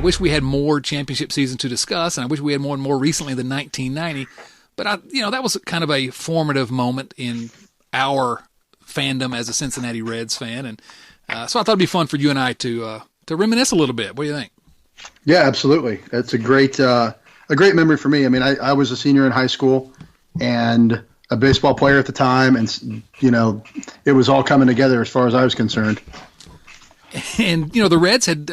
wish we had more championship seasons to discuss, and I wish we had more and more recently than 1990. But that was kind of a formative moment in our fandom as a Cincinnati Reds fan, and so I thought it'd be fun for you and I to reminisce a little bit. What do you think? Yeah, absolutely. That's a great memory for me. I mean, I was a senior in high school and a baseball player at the time, and it was all coming together as far as I was concerned. And the Reds had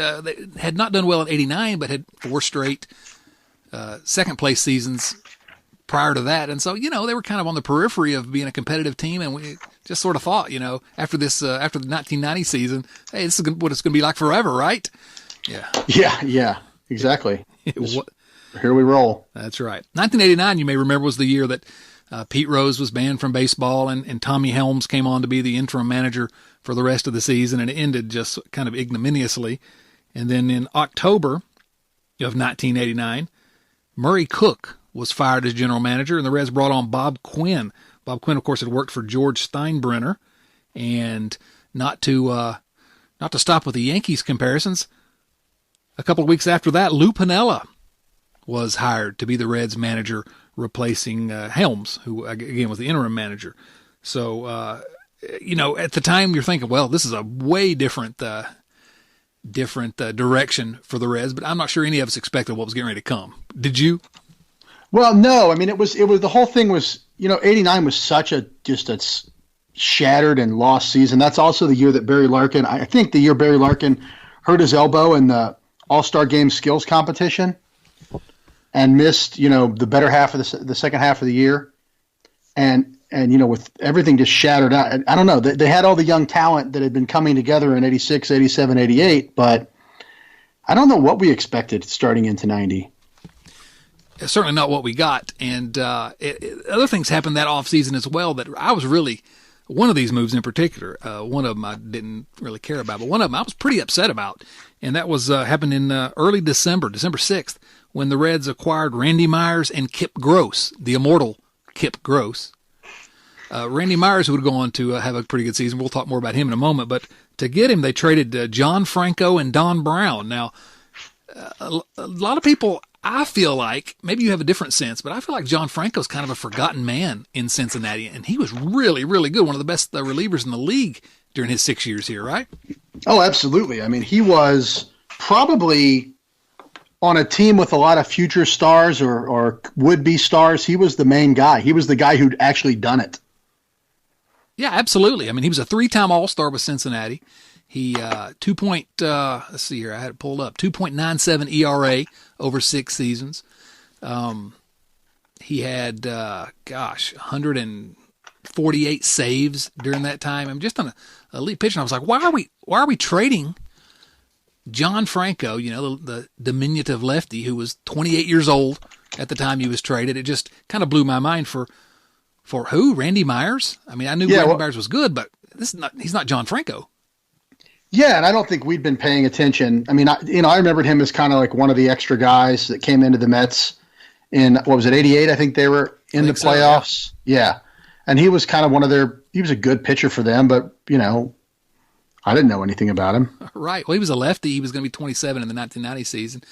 not done well in '89, but had 4 straight second place seasons prior to that, and so they were kind of on the periphery of being a competitive team, and we just sort of thought, after the 1990 season, hey, this is what it's going to be like forever, right? Yeah, exactly. Here we roll. That's right. 1989, you may remember, was the year that Pete Rose was banned from baseball, and Tommy Helms came on to be the interim manager for the rest of the season, and it ended just kind of ignominiously. And then in October of 1989, Murray Cook was fired as general manager, and the Reds brought on Bob Quinn. Bob Quinn, of course, had worked for George Steinbrenner, and not to stop with the Yankees comparisons, a couple of weeks after that, Lou Piniella was hired to be the Reds manager, replacing Helms, who again was the interim manager. So, at the time you're thinking, well, this is a way different direction for the Reds, but I'm not sure any of us expected what was getting ready to come. Did you? Well, no. I mean, it was the whole thing was, '89 was such a shattered and lost season. That's also the year that Barry Larkin hurt his elbow in the All-Star Game skills competition and missed, the better half of the second half of the year. And with everything just shattered out, I don't know, they had all the young talent that had been coming together in 86, 87, 88, but I don't know what we expected starting into 90. It's certainly not what we got. And other things happened that offseason as well that I was really, one of these moves in particular, one of them I didn't really care about, but one of them I was pretty upset about. And that was happened in early December 6th, when the Reds acquired Randy Myers and Kip Gross, the immortal Kip Gross. Randy Myers would go on to have a pretty good season. We'll talk more about him in a moment. But to get him, they traded John Franco and Don Brown. Now, a lot of people, I feel like, maybe you have a different sense, but I feel like John Franco's kind of a forgotten man in Cincinnati, and he was really, really good, one of the best relievers in the league during his 6 years here, right? Oh, absolutely. I mean, he was probably on a team with a lot of future stars or would-be stars. He was the main guy. He was the guy who'd actually done it. Yeah, absolutely. I mean, he was a 3-time All-Star with Cincinnati. He let's see here, I had it pulled up, 2.97 ERA over 6 seasons. He had 148 saves during that time. I'm just on a elite pitcher. And I was like, why are we trading John Franco, the diminutive lefty who was 28 years old at the time he was traded? It just kind of blew my mind for who? Randy Myers? I mean, I knew Randy Myers was good, but he's not John Franco. Yeah, and I don't think we'd been paying attention. I mean, I remembered him as kind of like one of the extra guys that came into the Mets in, what was it, 88? I think they were in the playoffs. So, yeah. And he was kind of he was a good pitcher for them, but, I didn't know anything about him. Right. Well, he was a lefty. He was going to be 27 in the 1990 season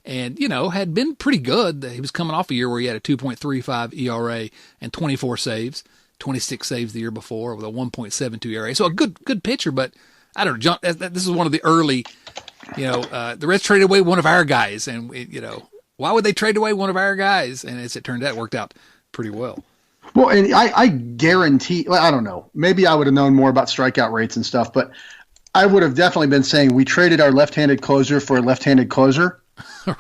and, had been pretty good. He was coming off a year where he had a 2.35 ERA and 24 saves, 26 saves the year before with a 1.72 ERA. So a good pitcher, but I don't know, John, this is one of the early, the Reds traded away one of our guys, and, why would they trade away one of our guys? And as it turned out, it worked out pretty well. Well, and I guarantee, I don't know, maybe I would have known more about strikeout rates and stuff, but I would have definitely been saying we traded our left-handed closer for a left-handed closer.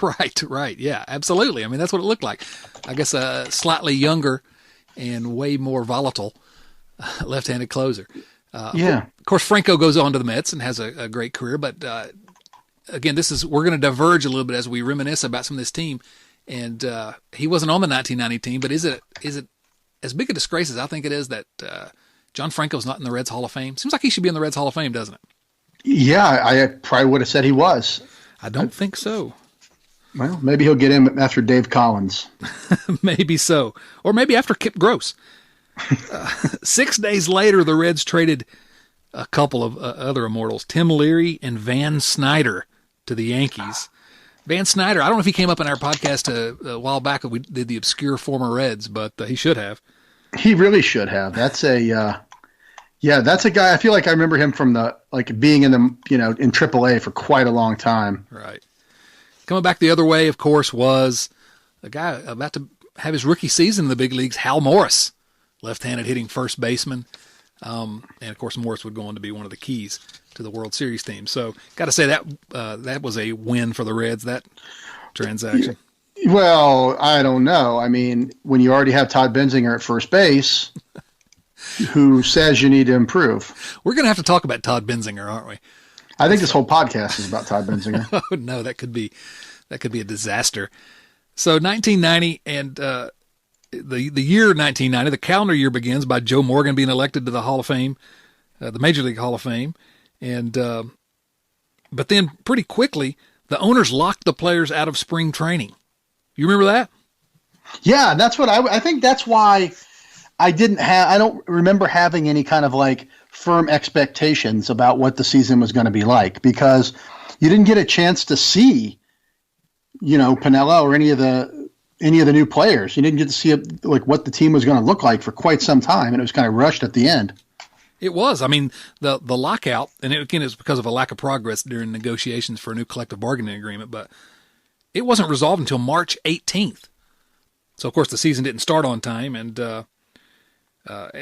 Right. Yeah, absolutely. I mean, that's what it looked like. I guess a slightly younger and way more volatile left-handed closer. Yeah. Of course, Franco goes on to the Mets and has a great career, but again, we're going to diverge a little bit as we reminisce about some of this team. And he wasn't on the 1990 team, but is it as big a disgrace as I think it is that John Franco's not in the Reds Hall of Fame? Seems like he should be in the Reds Hall of Fame, doesn't it? Yeah, I probably would have said he was. I don't think so. Well, maybe he'll get in after Dave Collins. Maybe so. Or maybe after Kip Gross. 6 days later, the Reds traded a couple of other immortals, Tim Leary and Van Snyder, to the Yankees. Van Snyder, I don't know if he came up in our podcast a while back. We did the obscure former Reds, but he should have. He really should have. That's a that's a guy. I feel like I remember him from being in the in AAA for quite a long time. Right. Coming back the other way, of course, was a guy about to have his rookie season in the big leagues, Hal Morris, left-handed hitting first baseman. And of course, Morris would go on to be one of the keys to the World Series team. So, got to say that was a win for the Reds, that transaction. Well, I don't know. I mean, when you already have Todd Benzinger at first base, who says you need to improve? We're going to have to talk about Todd Benzinger, aren't we? I think this whole podcast is about Todd Benzinger. Oh no, that could be a disaster. So 1990 and the year 1990, the calendar year begins by Joe Morgan being elected to the Hall of Fame, the Major League Hall of Fame, and but then pretty quickly the owners locked the players out of spring training. You remember that? Yeah, that's what I think. That's why I don't remember having any kind of firm expectations about what the season was going to be like, because you didn't get a chance to see, Piniella or any of the new players. You didn't get to see what the team was going to look like for quite some time, and it was kind of rushed at the end. It was. I mean, the lockout, and again, it's because of a lack of progress during negotiations for a new collective bargaining agreement, but it wasn't resolved until March 18th. So, of course, the season didn't start on time, and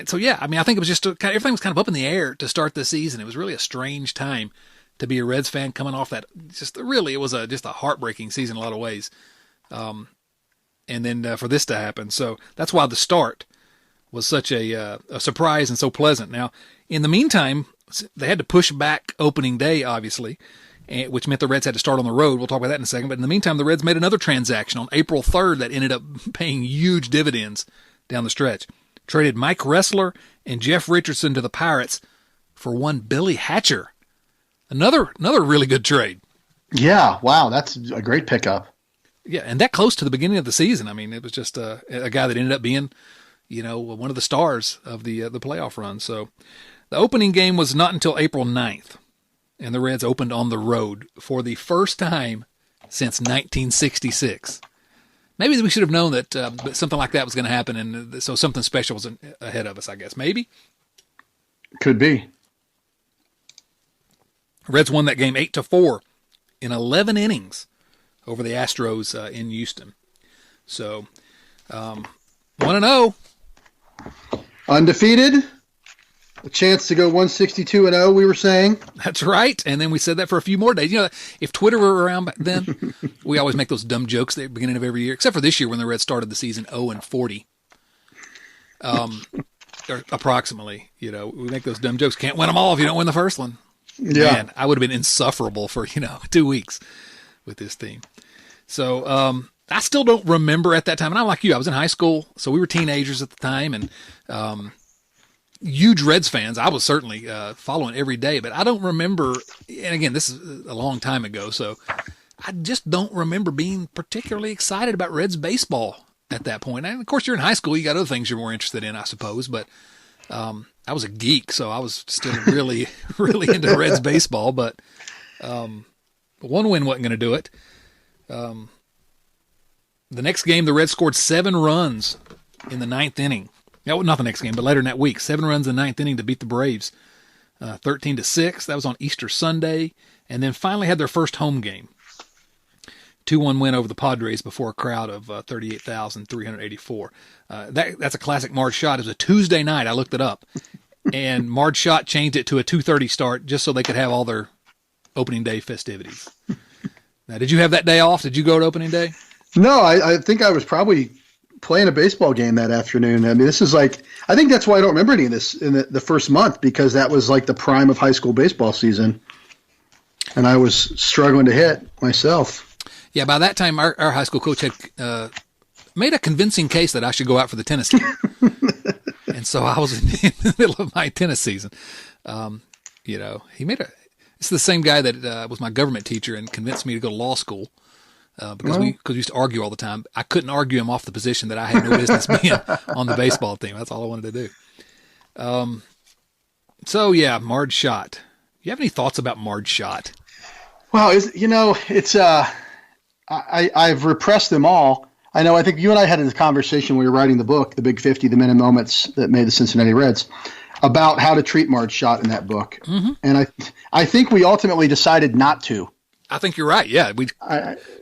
so, yeah, I mean, I think it was just everything was kind of up in the air to start the season. It was really a strange time to be a Reds fan coming off that. It was just a heartbreaking season in a lot of ways. And then for this to happen. So that's why the start was such a surprise and so pleasant. Now, in the meantime, they had to push back opening day, obviously, which meant the Reds had to start on the road. We'll talk about that in a second. But in the meantime, the Reds made another transaction on April 3rd that ended up paying huge dividends down the stretch. Traded Mike Ressler and Jeff Richardson to the Pirates for one Billy Hatcher. Another really good trade. Yeah, wow, that's a great pickup. Yeah, and that close to the beginning of the season. I mean, it was just a guy that ended up being, one of the stars of the playoff run. So the opening game was not until April 9th, and the Reds opened on the road for the first time since 1966. Maybe we should have known that something like that was going to happen, and so something special was ahead of us, I guess. Maybe? Could be. Reds won that game 8-4 in 11 innings over the Astros in Houston. So, 1-0. Undefeated. A chance to go 162-0, we were saying. That's right. And then we said that for a few more days. If Twitter were around back then, we always make those dumb jokes at the beginning of every year, except for this year when the Reds started the season 0-40. Or approximately, we make those dumb jokes. Can't win them all if you don't win the first one. Yeah. Man, I would have been insufferable for, 2 weeks with this team. So, I still don't remember at that time. And I'm like you, I was in high school, so we were teenagers at the time, and huge Reds fans. I was certainly following every day, but I don't remember, and again, this is a long time ago, so I just don't remember being particularly excited about Reds baseball at that point. And of course, you're in high school, you got other things you're more interested in, I suppose, but I was a geek, so I was still really, really into Reds baseball, but one win wasn't going to do it. The next game, the Reds scored 7 runs in the 9th inning. No, not the next game, but later in that week. 7 runs in the 9th inning to beat the Braves, 13-6. That was on Easter Sunday. And then finally had their first home game. 2-1 win over the Padres before a crowd of 38,384. That's a classic Marge Schott. It was a Tuesday night. I looked it up. And Marge Schott changed it to a 2:30 start just so they could have all their opening day festivities. Now, did you have that day off? Did you go to opening day? No, I think I was probably playing a baseball game that afternoon. I mean, this is I think that's why I don't remember any of this in the first month, because that was the prime of high school baseball season. And I was struggling to hit myself. Yeah, by that time, our high school coach had made a convincing case that I should go out for the tennis team. And so I was in the middle of my tennis season. He made it's the same guy that was my government teacher and convinced me to go to law school. Because we used to argue all the time. I couldn't argue him off the position that I had no business being on the baseball team. That's all I wanted to do. So yeah, Marge Schott. You have any thoughts about Marge Schott? Well, it's I've repressed them all. I know. I think you and I had a conversation when we were writing the book, The Big 50, The Men and Moments That Made the Cincinnati Reds, about how to treat Marge Schott in that book. Mm-hmm. And I think we ultimately decided not to. I think you're right. Yeah, we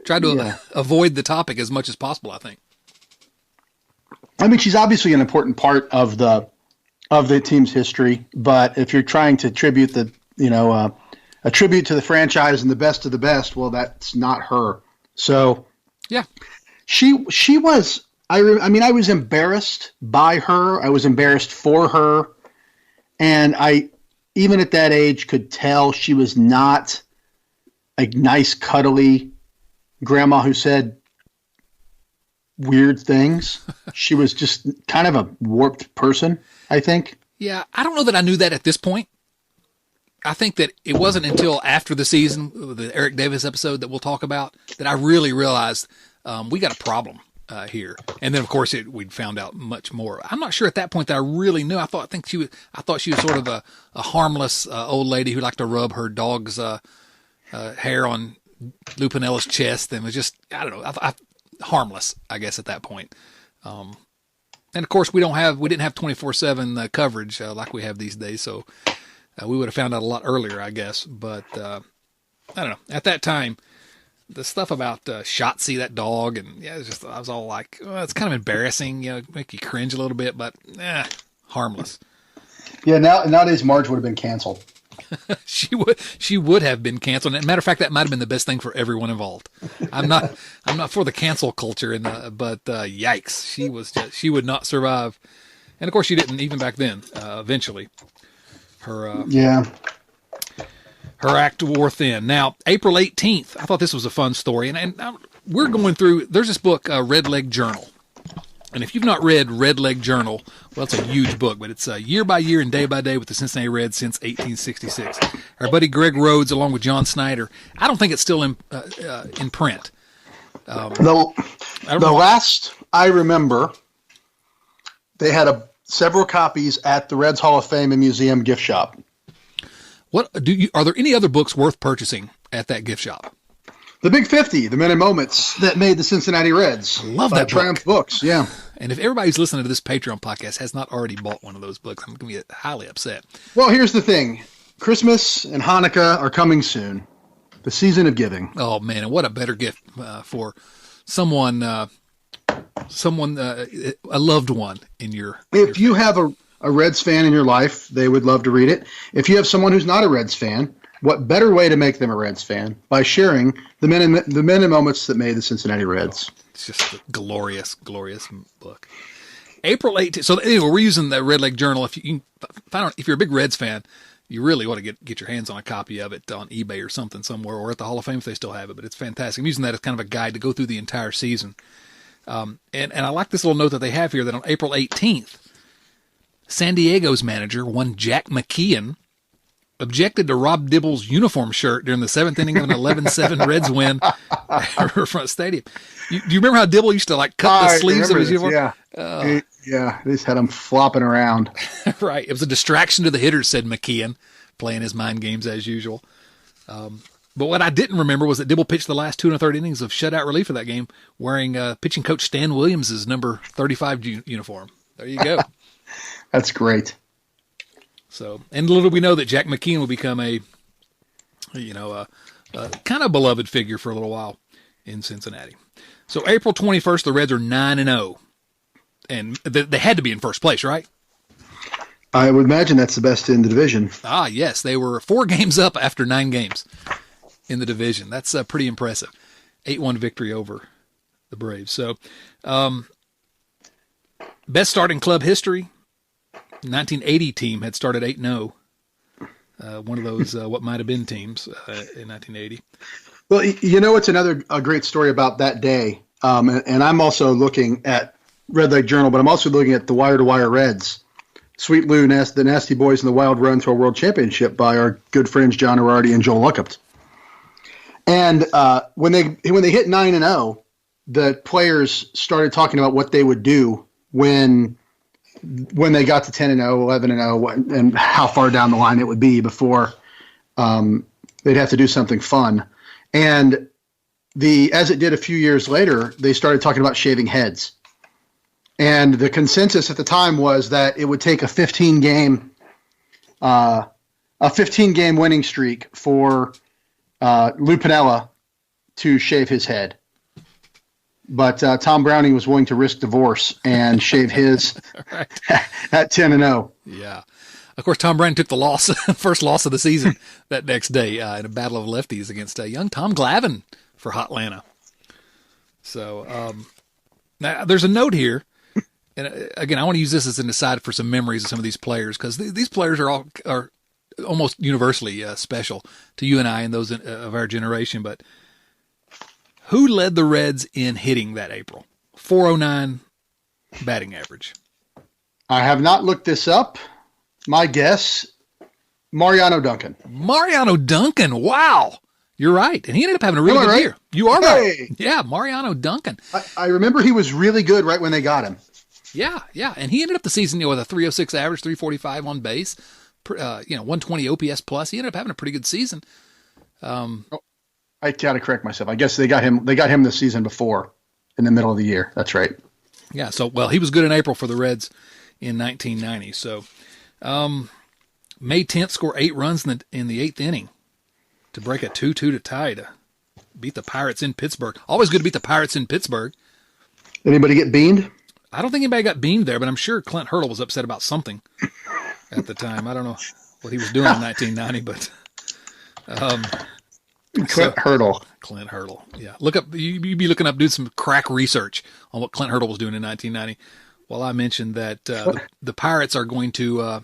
tried to avoid the topic as much as possible, I think. I mean, she's obviously an important part of the team's history, but if you're trying to tribute a tribute to the franchise and the best of the best, well, that's not her. So, yeah, she was. I was embarrassed by her. I was embarrassed for her, and I, even at that age, could tell she was not a nice, cuddly grandma who said weird things. She was just kind of a warped person, I think. Yeah, I don't know that I knew that at this point. I think that it wasn't until after the season, the Eric Davis episode that we'll talk about, that I really realized we got a problem here. And then, of course, we'd found out much more. I'm not sure at that point that I really knew. I thought she was sort of a harmless old lady who liked to rub her dog's hair on Lou Pinella's chest, and was just, I don't know, harmless, I guess, at that point. And of course, we didn't have 24/7 coverage like we have these days, so we would have found out a lot earlier, I guess. But I don't know. At that time, the stuff about Shotzi, that dog, and I was all like, oh, it's kind of embarrassing, make you cringe a little bit, but harmless. Yeah, nowadays Marge would have been canceled. She would have been canceled. As a matter of fact, that might have been the best thing for everyone involved. I'm not for the cancel culture, but yikes, she would not survive. And of course, she didn't even back then. Eventually, her act wore thin. Now, April 18th, I thought this was a fun story, and we're going through. There's this book, Red Leg Journal. And if you've not read Red Leg Journal, well, it's a huge book, but it's year by year and day by day with the Cincinnati Reds since 1866. Our buddy Greg Rhodes, along with John Snyder. I don't think it's still in print. The last I remember, they had several copies at the Reds Hall of Fame and Museum gift shop. Are there any other books worth purchasing at that gift shop? The Big 50, The Men and Moments That Made the Cincinnati Reds. Love that Triumph Books, yeah. And if everybody who's listening to this Patreon podcast has not already bought one of those books, I'm going to be highly upset. Well, here's the thing. Christmas and Hanukkah are coming soon. The season of giving. Oh, man, and what a better gift for someone, a loved one in your... If you have a Reds fan in your life, they would love to read it. If you have someone who's not a Reds fan, what better way to make them a Reds fan by sharing the men and moments that made the Cincinnati Reds? It's just a glorious, glorious book. April 18th. So anyway, we're using the Red Leg Journal. If you're a big Reds fan, you really want to get your hands on a copy of it on eBay or something somewhere, or at the Hall of Fame if they still have it. But it's fantastic. I'm using that as kind of a guide to go through the entire season. And I like this little note that they have here that on April 18th, San Diego's manager, one Jack McKeon, objected to Rob Dibble's uniform shirt during the seventh inning of an 11-7 Reds win at Riverfront Stadium. Do you remember how Dibble used to cut the sleeves of his uniform? Yeah. They just had him flopping around. Right. It was a distraction to the hitters, said McKeon, playing his mind games as usual. But what I didn't remember was that Dibble pitched the last 2 1/3 innings of shutout relief for that game wearing pitching coach Stan Williams' number 35 uniform. There you go. That's great. So, and little we know that Jack McKeon will become a kind of beloved figure for a little while in Cincinnati. So, April 21st, the Reds are 9-0, and they had to be in first place, right? I would imagine that's the best in the division. Ah, yes, they were 4 games up after 9 games in the division. That's pretty impressive. 8-1 victory over the Braves. So, best start in club history. 1980 team had started 8-0. One of those what might have been teams in 1980. Well, it's a great story about that day. And I'm also looking at Red Leg Journal, but I'm also looking at the Wire to Wire Reds. Sweet Lou, the Nasty Boys, and the Wild Run to a World Championship by our good friends John Arardi and Joel Luckhaupt. And when they hit 9-0, the players started talking about what they would do when they got to 10-0, 11-0, and how far down the line it would be before they'd have to do something fun. And as it did a few years later, they started talking about shaving heads. And the consensus at the time was that it would take a 15 game winning streak for Lou Piniella to shave his head. But Tom Browning was willing to risk divorce and shave his right. at 10-0. Yeah. Of course, Tom Browning took the loss, first loss of the season that next day in a battle of lefties against young Tom Glavine for Hotlanta. So now there's a note here. And again, I want to use this as an aside for some memories of some of these players, because these players are almost universally special to you and I and those of our generation. But who led the Reds in hitting that April? 409 batting average. I have not looked this up. My guess, Mariano Duncan. Mariano Duncan. Wow. You're right. And he ended up having a really good year. You are right. Yeah, Mariano Duncan. I remember he was really good right when they got him. Yeah. And he ended up the season with a 306 average, 345 on base, 120 OPS plus. He ended up having a pretty good season. I got to correct myself. I guess they got him the season before in the middle of the year. That's right. Yeah. So, he was good in April for the Reds in 1990. So, May 10th, score 8 runs in the 8th inning to break a 2-2 to tie to beat the Pirates in Pittsburgh. Always good to beat the Pirates in Pittsburgh. Anybody get beamed? I don't think anybody got beamed there, but I'm sure Clint Hurdle was upset about something at the time. I don't know what he was doing in 1990, but Clint Hurdle. Clint Hurdle. Yeah. Look up. You be looking up, do some crack research on what Clint Hurdle was doing in 1990. Well, I mentioned that the Pirates are going to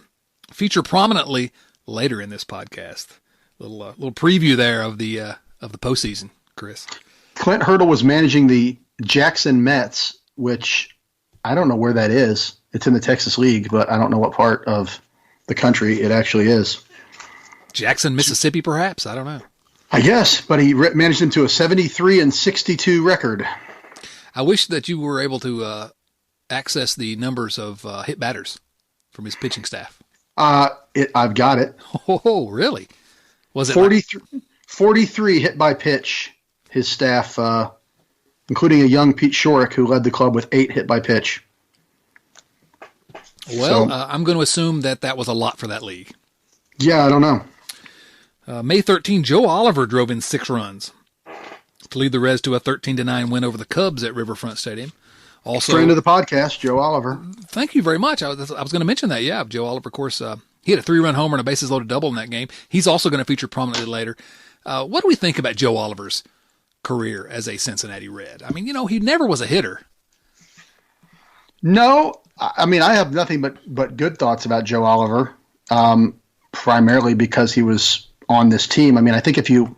feature prominently later in this podcast. Little preview there of the postseason, Chris. Clint Hurdle was managing the Jackson Mets, which I don't know where that is. It's in the Texas League, but I don't know what part of the country it actually is. Jackson, Mississippi, perhaps? I don't know. I guess, but he managed them to a 73-62 record. I wish that you were able to access the numbers of hit batters from his pitching staff. I've got it. Oh, really? Was it 43 hit by pitch? His staff, including a young Pete Shorrock, who led the club with 8 hit by pitch. Well, I'm going to assume that was a lot for that league. Yeah, I don't know. May 13, Joe Oliver drove in 6 runs to lead the Reds to a 13-9 win over the Cubs at Riverfront Stadium. Also, friend of the podcast, Joe Oliver. Thank you very much. I was going to mention that. Yeah, Joe Oliver, of course, he had a 3-run homer and a bases loaded double in that game. He's also going to feature prominently later. What do we think about Joe Oliver's career as a Cincinnati Red? I mean, he never was a hitter. No, I mean, I have nothing but good thoughts about Joe Oliver, primarily because he was on this team. I mean, I think if you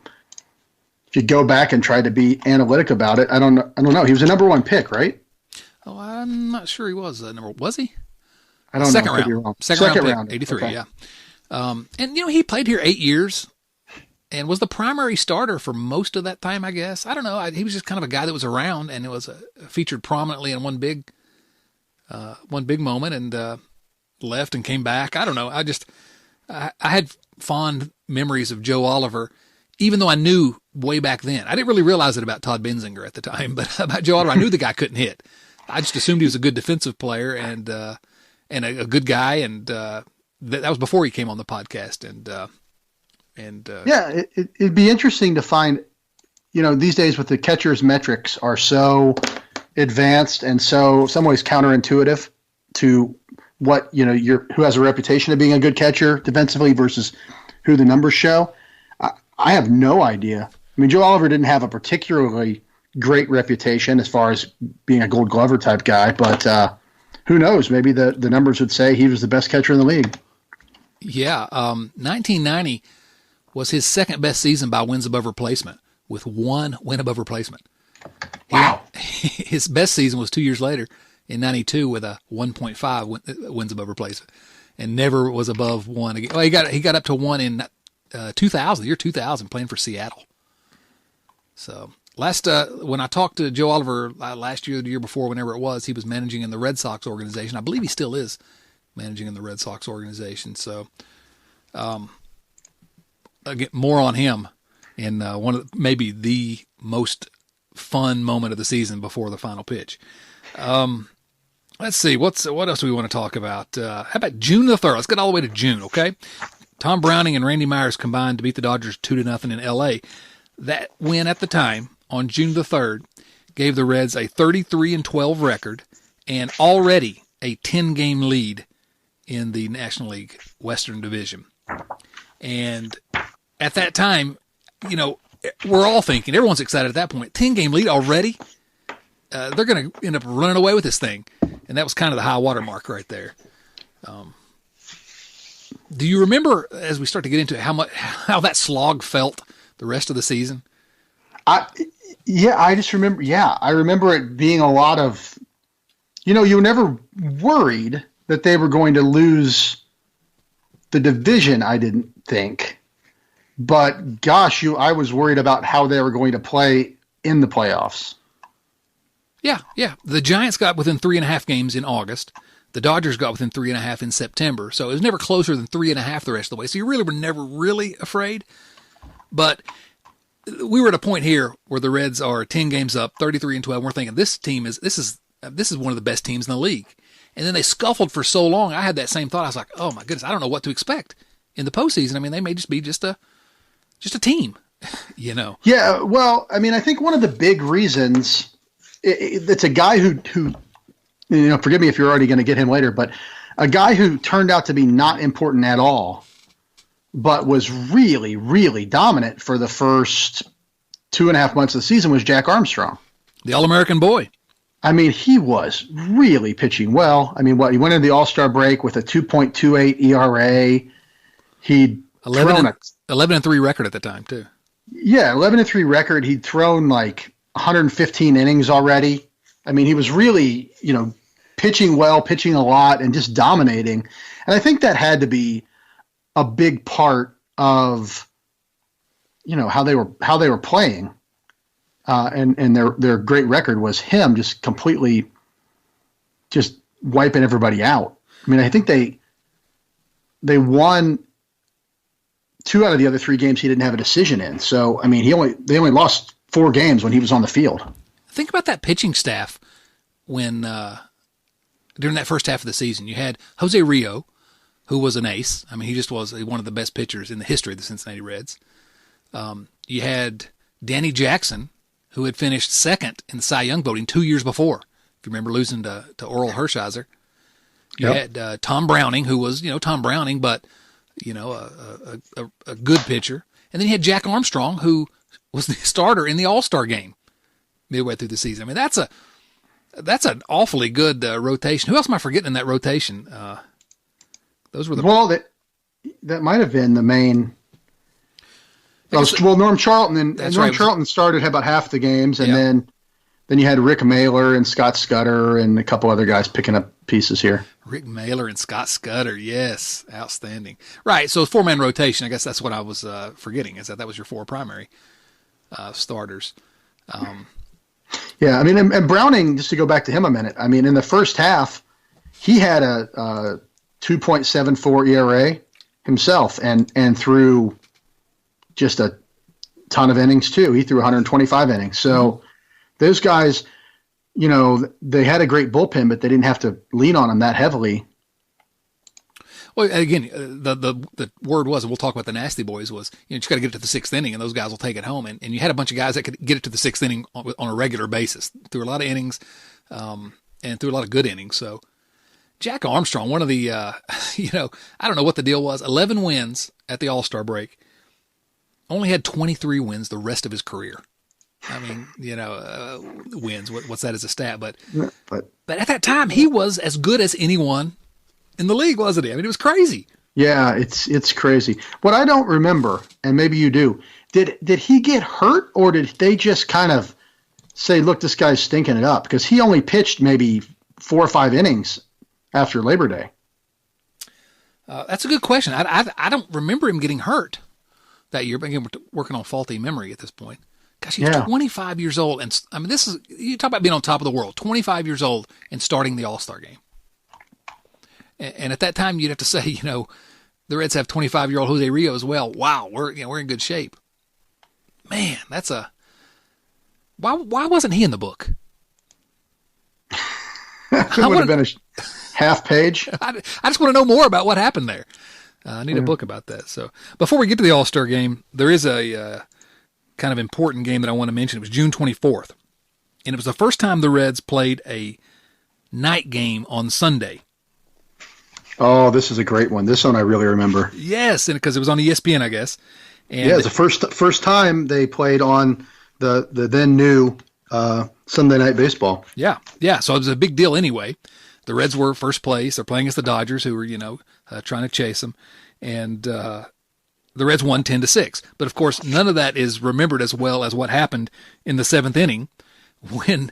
go back and try to be analytic about it, I don't know. He was a number 1 pick, right? Oh, I'm not sure he was was he? I don't Second know. Round. Second round, pick, 83, okay. Yeah. And he played here 8 years and was the primary starter for most of that time, I guess. I don't know. He was just kind of a guy that was around, and it was featured prominently in one big moment, and left and came back. I don't know. I had fond memories of Joe Oliver, even though I knew way back then. I didn't really realize it about Todd Benzinger at the time, but about Joe Oliver, I knew the guy couldn't hit. I just assumed he was a good defensive player and a good guy, and that was before he came on the podcast. Yeah, it'd be interesting to find, these days with the catcher's metrics are so advanced and so some ways counterintuitive to what who has a reputation of being a good catcher defensively versus who the numbers show. I have no idea. I mean, Joe Oliver didn't have a particularly great reputation as far as being a Gold Glover type guy, but who knows? Maybe the numbers would say he was the best catcher in the league. Yeah, 1990 was his second best season by wins above replacement, with 1 win above replacement. Wow. His best season was 2 years later in 92 with a 1.5 wins above replacement, and never was above 1 again. Well, he got up to 1 in 2000, the year 2000, playing for Seattle. So when I talked to Joe Oliver last year, the year before, whenever it was, he was managing in the Red Sox organization. I believe he still is managing in the Red Sox organization. So, again, more on him in one of maybe the most fun moment of the season before the final pitch. Let's see, what else do we want to talk about? How about June the 3rd? Let's get all the way to June, okay? Tom Browning and Randy Myers combined to beat the Dodgers 2-0 in L.A. That win at the time, on June the 3rd, gave the Reds a 33-12 record and already a 10-game lead in the National League Western Division. And at that time, we're all thinking, everyone's excited at that point, 10-game lead already? They're going to end up running away with this thing. And that was kind of the high water mark right there. Do you remember, as we start to get into it, how that slog felt the rest of the season? I just remember. Yeah, I remember it being a lot of, you were never worried that they were going to lose the division. I didn't think, but gosh, I was worried about how they were going to play in the playoffs. Yeah. The Giants got within 3.5 games in August. The Dodgers got within 3.5 in September. So it was never closer than 3.5 the rest of the way. So you really were never really afraid. But we were at a point here where the Reds are 10 games up, 33-12. We're thinking this is one of the best teams in the league. And then they scuffled for so long. I had that same thought. I was like, oh my goodness, I don't know what to expect in the postseason. I mean, they may just be just a team, Yeah. Well, I mean, I think one of the big reasons. It's a guy who, forgive me if you're already going to get him later, but a guy who turned out to be not important at all, but was really, really dominant for the first 2.5 months of the season was Jack Armstrong. The All-American boy. I mean, he was really pitching well. I mean, he went into the All-Star break with a 2.28 ERA. He'd 11-3 record at the time, too. Yeah, 11-3 record. He'd thrown like 115 innings already. I mean, he was really, pitching well, pitching a lot, and just dominating. And I think that had to be a big part of, how they were playing. And their great record was him just completely just wiping everybody out. I mean, I think they won 2 out of the other 3 games he didn't have a decision in. So, I mean, they only lost 4 games when he was on the field. Think about that pitching staff when during that first half of the season. You had Jose Rio, who was an ace. I mean, he just was one of the best pitchers in the history of the Cincinnati Reds. You had Danny Jackson, who had finished second in the Cy Young voting 2 years before, if you remember losing to Oral Hershiser. You had Tom Browning, who was, Tom Browning, but, a good pitcher. And then you had Jack Armstrong, who was the starter in the All-Star game midway through the season. I mean, that's an awfully good rotation. Who else am I forgetting in that rotation? Those were that might have been the main. Norm Charlton and Norm Charlton started about half the games, and then you had Rick Mailer and Scott Scudder and a couple other guys picking up pieces here. Rick Mailer and Scott Scudder, yes, outstanding. Right, so 4-man rotation. I guess that's what I was forgetting, is that was your 4 primary starters. Yeah, I mean, and Browning, just to go back to him a minute, I mean, in the first half, he had a 2.74 ERA himself and threw just a ton of innings too. He threw 125 innings. So those guys, they had a great bullpen, but they didn't have to lean on them that heavily. Well, again, the word was, and we'll talk about the nasty boys, was you just got to get it to the 6th inning, and those guys will take it home. And you had a bunch of guys that could get it to the 6th inning on a regular basis, through a lot of innings, and through a lot of good innings. So Jack Armstrong, one of the, I don't know what the deal was, 11 wins at the All-Star break, only had 23 wins the rest of his career. I mean, wins, what's that as a stat? But at that time, he was as good as anyone in the league, wasn't he? I mean, it was crazy. Yeah, it's crazy. What I don't remember, and maybe you do, did he get hurt, or did they just kind of say, look, this guy's stinking it up? Because he only pitched maybe 4 or 5 innings after Labor Day. That's a good question. I don't remember him getting hurt that year. But again, we're working on faulty memory at this point. Gosh, he's 25 years old. And I mean, this is, you talk about being on top of the world, 25 years old and starting the All-Star game. And at that time, you'd have to say, the Reds have 25-year-old Jose Rio as well. Wow, we're in good shape. Man, that's a Why wasn't he in the book? It would have been a half page. I just want to know more about what happened there. I need a book about that. So before we get to the All-Star game, there is a kind of important game that I want to mention. It was June 24th, and it was the first time the Reds played a night game on Sunday. Oh, this is a great one. This one I really remember. Yes, and because it was on ESPN, I guess. And yeah, it's the first time they played on the then new Sunday Night Baseball. Yeah. So it was a big deal anyway. The Reds were first place. They're playing against the Dodgers, who were trying to chase them, and the Reds won 10-6. But of course, none of that is remembered as well as what happened in the seventh inning when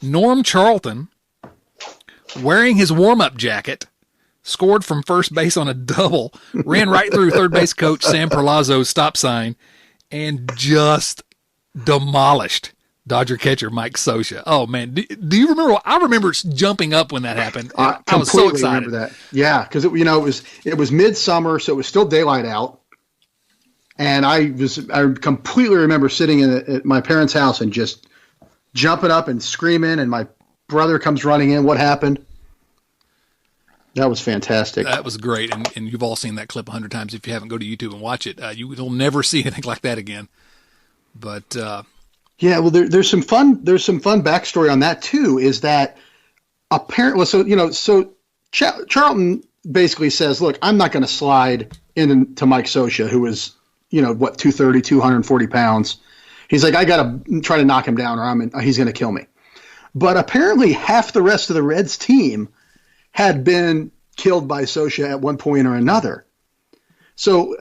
Norm Charlton, wearing his warm-up jacket, scored from first base on a double, ran right through third base coach Sam Perlazzo's stop sign, and just demolished Dodger catcher Mike Scioscia. Oh man, do you remember? I remember jumping up when that happened. I was so excited. Remember that. Yeah, because it was midsummer, so it was still daylight out, and I completely remember sitting at my parents' house and just jumping up and screaming. And my brother comes running in. What happened? That was fantastic. That was great, and you've all seen that clip 100 times. If you haven't, go to YouTube and watch it. You'll never see anything like that again. But yeah, well, there's some fun backstory on that too. Is that apparently so Charlton basically says, look, I'm not going to slide into Mike Scioscia, who is 230, 240 pounds. He's like, I got to try to knock him down, or he's going to kill me. But apparently, half the rest of the Reds team had been killed by Scioscia at one point or another. So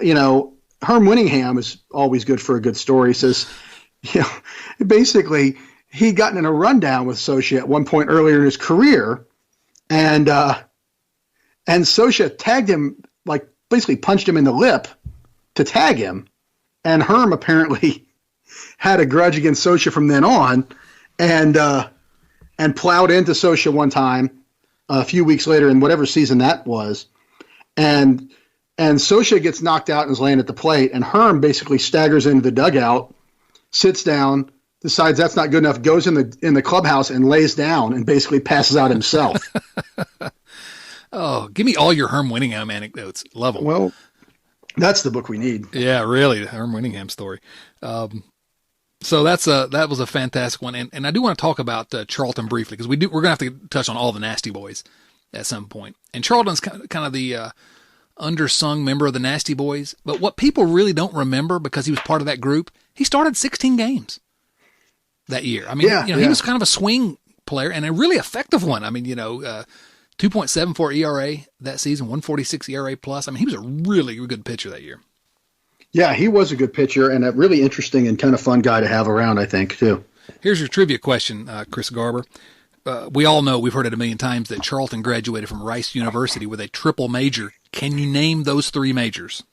Herm Winningham is always good for a good story. He says, basically, he'd gotten in a rundown with Scioscia at one point earlier in his career, and Scioscia tagged him, like basically punched him in the lip to tag him, and Herm apparently had a grudge against Scioscia from then on, and plowed into Scioscia one time a few weeks later in whatever season that was, and Scioscia gets knocked out and is laying at the plate, and Herm basically staggers into the dugout, sits down, decides that's not good enough, goes in the clubhouse and lays down and basically passes out himself. Oh, give me all your Herm Winningham anecdotes. Love them. Well, that's the book we need. Yeah, really, the Herm Winningham story. So that was a fantastic one, and I do want to talk about Charlton briefly because we're going to have to touch on all the Nasty Boys at some point. And Charlton's kind of the undersung member of the Nasty Boys, but what people really don't remember because he was part of that group, he started 16 games that year. I mean, he was kind of a swing player and a really effective one. I mean, 2.74 ERA that season, 146 ERA plus. I mean, he was a really good pitcher that year. Yeah, he was a good pitcher and a really interesting and kind of fun guy to have around, I think, too. Here's your trivia question, Chris Garber. We all know, we've heard it a million times, that Charlton graduated from Rice University with a triple major. Can you name those three majors?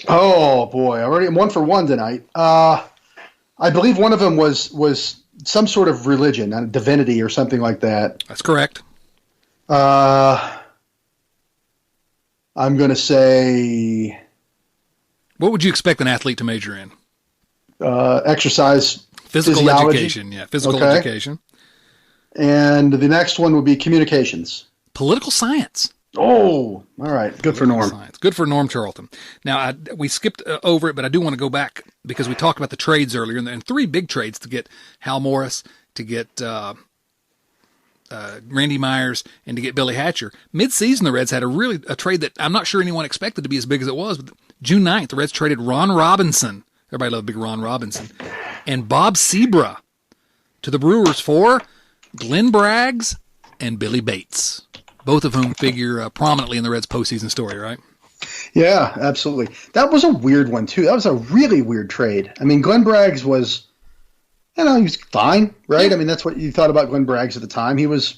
Oh, boy. Already one for one tonight. I believe one of them was some sort of religion, a divinity or something like that. That's correct. I'm going to say... What would you expect an athlete to major in? Exercise. Physical physiology. Education. Yeah, physical education. And the next one would be communications. Political science. Oh, all right. Good for Norm. Science. Good for Norm Charlton. Now, we skipped over it, but I do want to go back because we talked about the trades earlier, and three big trades to get Hal Morris, to get Randy Myers, and to get Billy Hatcher. Mid-season, the Reds had a trade that I'm not sure anyone expected to be as big as it was, but June 9th, the Reds traded Ron Robinson. Everybody loved big Ron Robinson. And Bob Sebra to the Brewers for Glenn Braggs and Billy Bates, both of whom figure prominently in the Reds' postseason story, right? Yeah, absolutely. That was a weird one, too. That was a really weird trade. I mean, Glenn Braggs was, he was fine, right? Yeah. I mean, that's what you thought about Glenn Braggs at the time. He was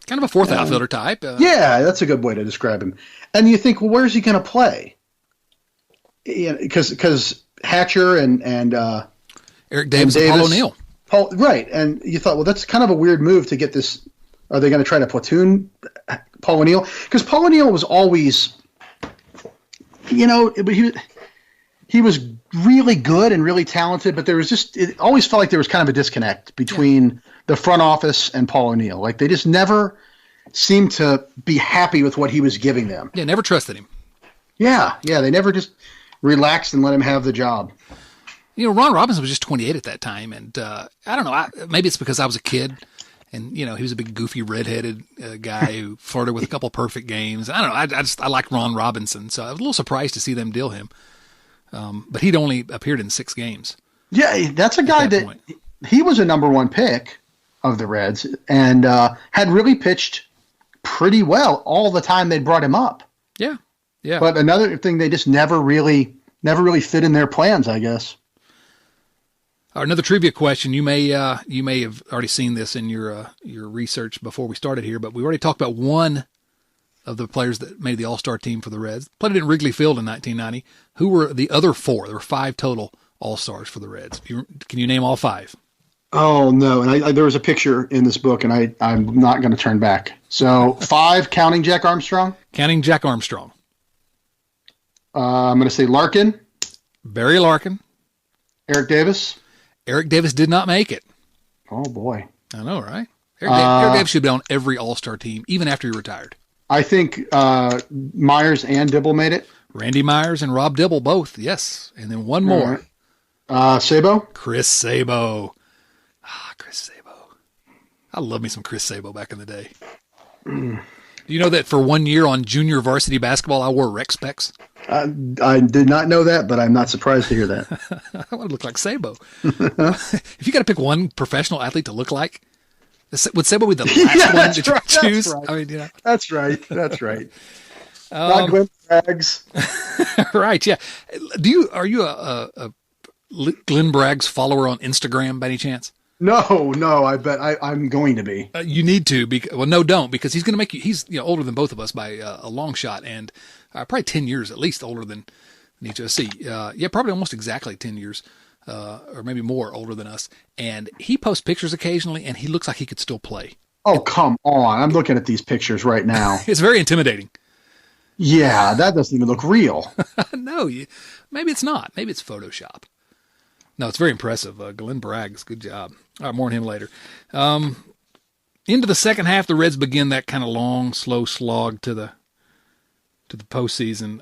kind of a fourth outfielder type. Yeah, that's a good way to describe him. And you think, well, where's he going to play? Because Hatcher and Eric Davis and Paul O'Neill. Right. And you thought, well, that's kind of a weird move to get this. Are they going to try to platoon Paul O'Neill? Because Paul O'Neill was always, he was really good and really talented, but there was it always felt like there was kind of a disconnect between the front office and Paul O'Neill. Like they just never seemed to be happy with what he was giving them. Yeah, never trusted him. Yeah, they never just relaxed and let him have the job. Ron Robinson was just 28 at that time, and I don't know, maybe it's because I was a kid, and he was a big goofy redheaded guy who flirted with a couple perfect games. I don't know, I like Ron Robinson, so I was a little surprised to see them deal him. But he'd only appeared in 6 games. Yeah, that's a guy that he was a number 1 pick of the Reds and had really pitched pretty well all the time they brought him up. Yeah. But another thing, they just never really fit in their plans, I guess. Another trivia question. You may have already seen this in your research before we started here, but we already talked about one of the players that made the All-Star team for the Reds. Played it in Wrigley Field in 1990. Who were the other 4? There were 5 total All-Stars for the Reds. Can you name all 5? Oh, no. And there was a picture in this book, and I'm not going to turn back. So 5 counting Jack Armstrong? Counting Jack Armstrong. I'm going to say Larkin. Barry Larkin. Eric Davis. Eric Davis did not make it. Oh, boy. I know, right? Eric Davis should be on every All-Star team, even after he retired. I think Myers and Dibble made it. Randy Myers and Rob Dibble both, yes. And then one more. Sabo? Chris Sabo. Chris Sabo. I love me some Chris Sabo back in the day. Do you know that for 1 year on junior varsity basketball, I wore rec specs? I did not know that, but I'm not surprised to hear that. I want to look like Sabo. If you got to pick one professional athlete to look like, would Sabo be the last one that you choose? That's right. I mean, That's right. That's right. Not Glenn Braggs. Right, yeah. Are you a Glenn Braggs follower on Instagram by any chance? No, I bet I'm going to be. You need to. No, don't, because he's going to make you. He's older than both of us by a long shot, and probably 10 years at least older than each of us. Probably almost exactly 10 years, or maybe more older than us. And he posts pictures occasionally, and he looks like he could still play. Oh, come on! I'm looking at these pictures right now. It's very intimidating. Yeah, that doesn't even look real. No, maybe it's not. Maybe it's Photoshop. No, it's very impressive. Glenn Braggs, good job. All right, more on him later. Into the second half, the Reds begin that kind of long, slow slog to the postseason.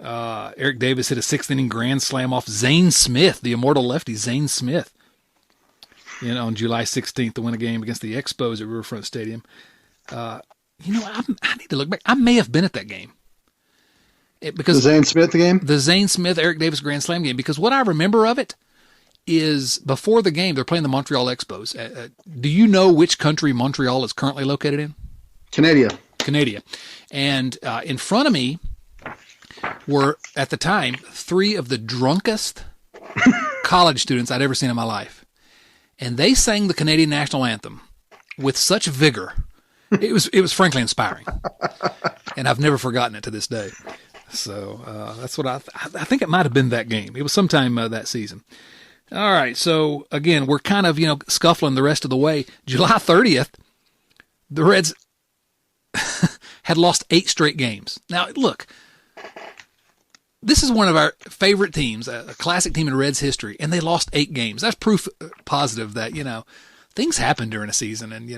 Eric Davis hit a 6th-inning grand slam off Zane Smith, the immortal lefty Zane Smith, on July 16th to win a game against the Expos at Riverfront Stadium. I need to look back. I may have been at that game. Because the Zane Smith game? The Zane Smith, Eric Davis grand slam game, because what I remember of it is before the game, they're playing the Montreal Expos. Do you know which country Montreal is currently located in? Canada. And in front of me were, at the time, 3 of the drunkest college students I'd ever seen in my life. And they sang the Canadian national anthem with such vigor. It was frankly inspiring. And I've never forgotten it to this day. So that's what I think it might have been that game. It was sometime that season. All right, so again, we're kind of, scuffling the rest of the way. July 30th, the Reds had lost 8 straight games. Now, look, this is one of our favorite teams, a classic team in Reds history, and they lost 8 games. That's proof positive that, things happen during a season, and,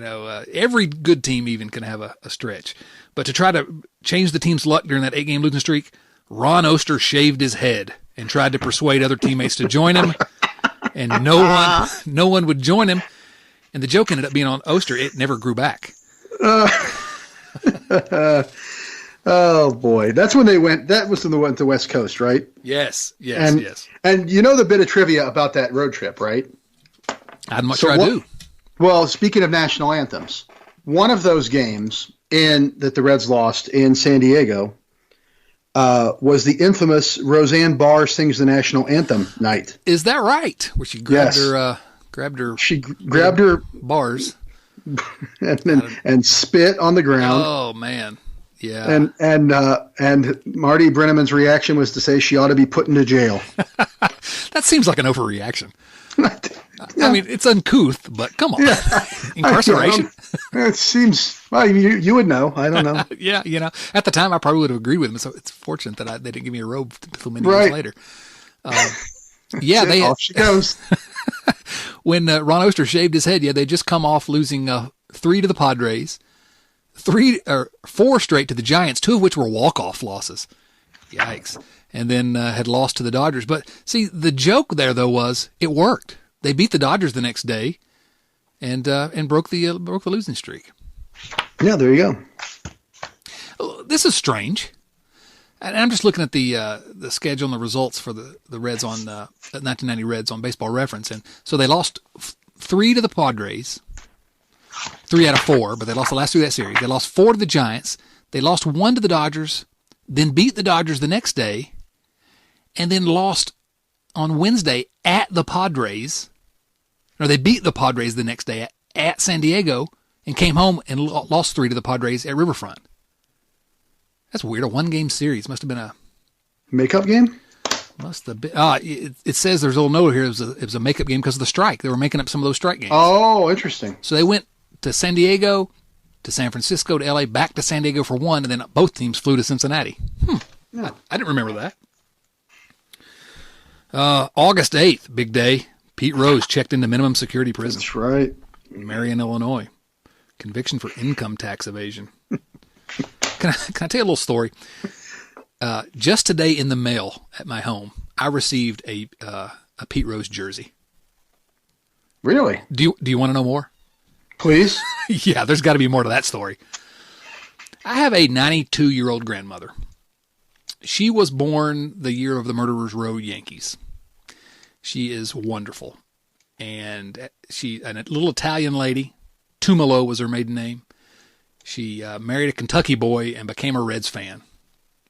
every good team even can have a stretch. But to try to change the team's luck during that 8-game losing streak, Ron Oster shaved his head and tried to persuade other teammates to join him. And no one would join him. And the joke ended up being on Oster. It never grew back. Oh, boy. That's when they went. That was when they went to West Coast, right? Yes. And you know the bit of trivia about that road trip, right? I'm not sure I do. Well, speaking of national anthems, one of those games that the Reds lost in San Diego was the infamous Roseanne Barr sings the national anthem night. Is that right? Where she grabbed her. She grabbed her bars and spit on the ground. Oh man, yeah. And Marty Brenneman's reaction was to say she ought to be put into jail. That seems like an overreaction. Yeah. I mean, it's uncouth, but come on. Yeah. Incarceration. It seems, well, you would know. I don't know. Yeah, at the time I probably would have agreed with him, so it's fortunate that they didn't give me a robe until many years later. Yeah, they off she goes. When Ron Oster shaved his head, they just come off losing 3 to the Padres, 4 straight to the Giants, 2 of which were walk-off losses. Yikes. And then had lost to the Dodgers. But see, the joke there though was it worked. They beat the Dodgers the next day and broke the losing streak. Yeah, there you go. This is strange. And I'm just looking at the schedule and the results for the Reds on 1990 Reds on Baseball Reference, and so they lost 3 to the Padres, 3 out of 4, but they lost the last 3 of that series. They lost 4 to the Giants. They lost 1 to the Dodgers, then beat the Dodgers the next day, and then lost on Wednesday at the Padres. Or they beat the Padres the next day at San Diego, and came home and lost 3 to the Padres at Riverfront. That's weird. A 1-game series. Must have been a makeup game. Must have been. It says there's a little note here. It was a makeup game because of the strike. They were making up some of those strike games. Oh, interesting. So they went to San Diego, to San Francisco, to L.A., back to San Diego for 1, and then both teams flew to Cincinnati. Yeah. I didn't remember that. August 8th, big day. Pete Rose checked into minimum security prison. That's right. Marion, Illinois. Conviction for income tax evasion. Can I tell you a little story? Just today in the mail at my home, I received a Pete Rose jersey. Really? Do you want to know more? Please. Yeah, there's got to be more to that story. I have a 92-year-old grandmother. She was born the year of the Murderers Row Yankees. She is wonderful. And she, a little Italian lady, Tumalo was her maiden name. She married a Kentucky boy and became a Reds fan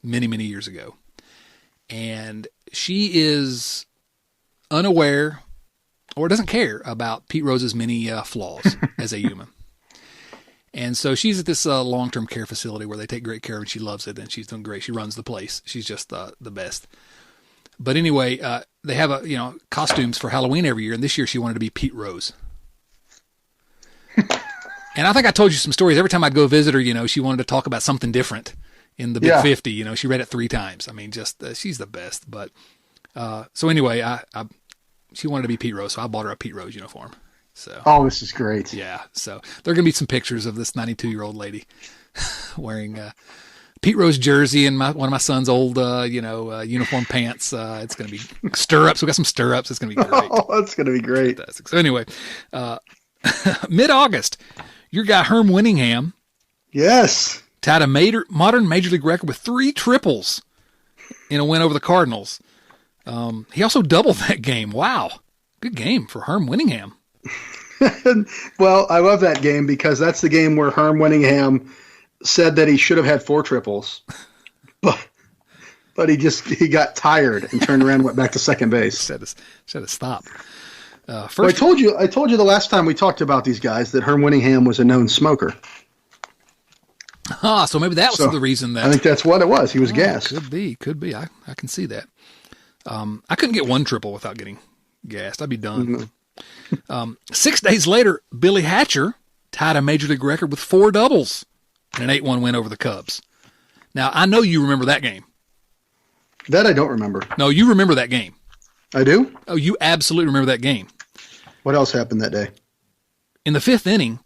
many, many years ago. And she is unaware or doesn't care about Pete Rose's many flaws as a human. And so she's at this long-term care facility where they take great care of her, and she loves it, and she's doing great. She runs the place. She's just the best. But anyway, they have costumes for Halloween every year, and this year she wanted to be Pete Rose. And I think I told you some stories. Every time I'd go visit her, she wanted to talk about something different in the Big 50. She read it 3 times. I mean, just she's the best. But so anyway, she wanted to be Pete Rose, so I bought her a Pete Rose uniform. So this is great. Yeah, so there are going to be some pictures of this 92-year-old lady wearing a Pete Rose jersey and one of my son's old, uniform pants. It's going to be stirrups. We got some stirrups. It's going to be great. Oh, that's going to be great. Fantastic. So anyway, mid-August, your guy Herm Winningham, yes, tied a modern Major League record with 3 triples in a win over the Cardinals. He also doubled that game. Wow, good game for Herm Winningham. Well, I love that game because that's the game where Herm Winningham said that he should have had 4 triples, but he got tired and turned around and went back to second base. Should have stopped. First, I told you the last time we talked about these guys that Herm Winningham was a known smoker. So maybe that was the reason that. I think that's what it was. He was gassed. Could be. I can see that. I couldn't get 1 triple without getting gassed. I'd be done. 6 days later, Billy Hatcher tied a Major League record with 4 doubles in an 8-1 win over the Cubs. Now, I know you remember that game. That I don't remember. No, you remember that game. I do? Oh, you absolutely remember that game. What else happened that day? In the 5th inning,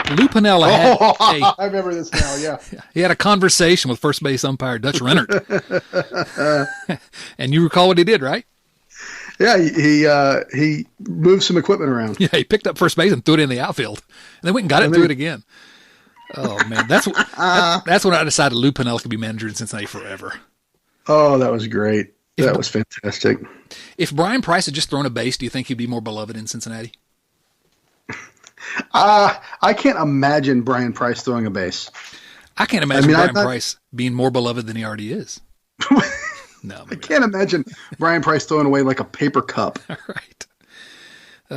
Lou Piniella had I remember this now, yeah. He had a conversation with first base umpire Dutch Rennert. And you recall what he did, right? Yeah, he moved some equipment around. Yeah, he picked up first base and threw it in the outfield. And then went and got it and threw it again. Oh, man. That's when I decided Lou Piniella could be manager in Cincinnati forever. Oh, that was great. That was fantastic. If Brian Price had just thrown a base, do you think he'd be more beloved in Cincinnati? I can't imagine Brian Price throwing a base. I can't imagine Brian Price being more beloved than he already is. No, I can't imagine Brian Price throwing away like a paper cup. Right.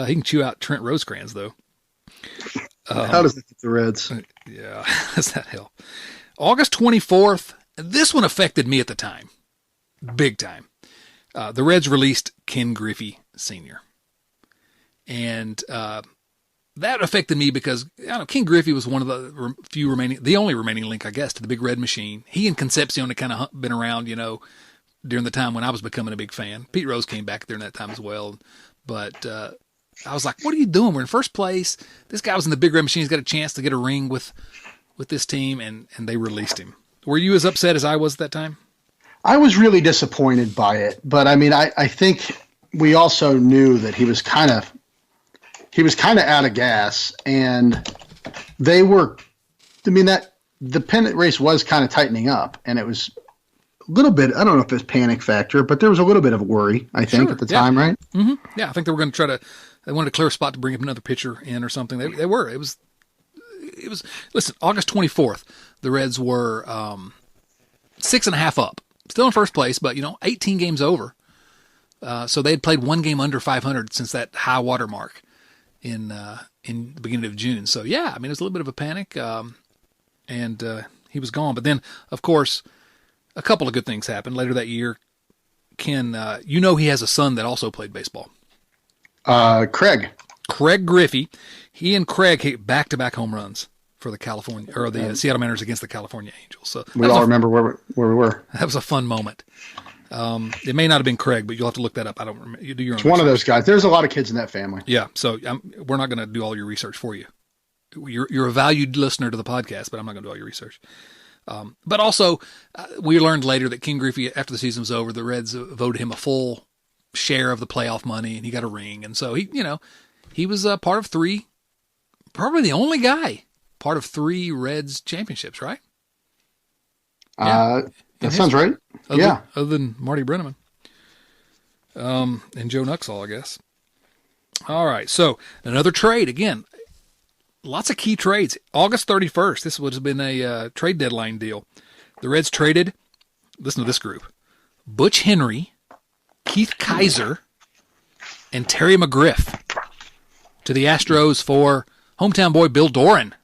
He can chew out Trent Rosecrans, though. How does that get the Reds? Yeah, how does that help? August 24th, this one affected me at the time. Big time. The Reds released Ken Griffey Sr. And that affected me because Ken Griffey was one of the only remaining link, I guess, to the Big Red Machine. He and Concepcion had kind of been around, during the time when I was becoming a big fan. Pete Rose came back during that time as well. But I was like, what are you doing? We're in first place. This guy was in the Big Red Machine. He's got a chance to get a ring with this team, and they released him. Were you as upset as I was at that time? I was really disappointed by it. But, I mean, I think we also knew that he was kind of out of gas. And they were – I mean, the pennant race was kind of tightening up, and it was – a little bit, I don't know if it's panic factor, but there was a little bit of a worry, I think, at the time, right? Mm-hmm. Yeah, I think they were going to they wanted to clear a spot to bring up another pitcher in or something. They were. It was, listen, August 24th, the Reds were 6.5 up. Still in first place, but, 18 games over. So they had played one game under 500 since that high water mark in the beginning of June. So, yeah, I mean, it was a little bit of a panic, and he was gone. But then, of course, a couple of good things happened later that year. Ken, he has a son that also played baseball. Craig Griffey. He and Craig hit back-to-back home runs for the Seattle Mariners against the California Angels. So we all remember where we were. That was a fun moment. It may not have been Craig, but you'll have to look that up. I don't remember. You do your own It's research. one of those guys. There's a lot of kids in that family. Yeah, so we're not going to do all your research for you. You're a valued listener to the podcast, but I'm not going to do all your research. But also, we learned later that Ken Griffey, after the season was over, the Reds voted him a full share of the playoff money, and he got a ring. And so he was part of three, probably the only guy, part of three Reds championships, right? Yeah. That sounds right. Other than Marty Brenneman. And Joe Nuxall, I guess. All right, so another trade again. Lots of key trades. August 31st, this would have been a trade deadline deal. The Reds traded, listen to this group, Butch Henry, Keith Kaiser, and Terry McGriff to the Astros for hometown boy Bill Doran.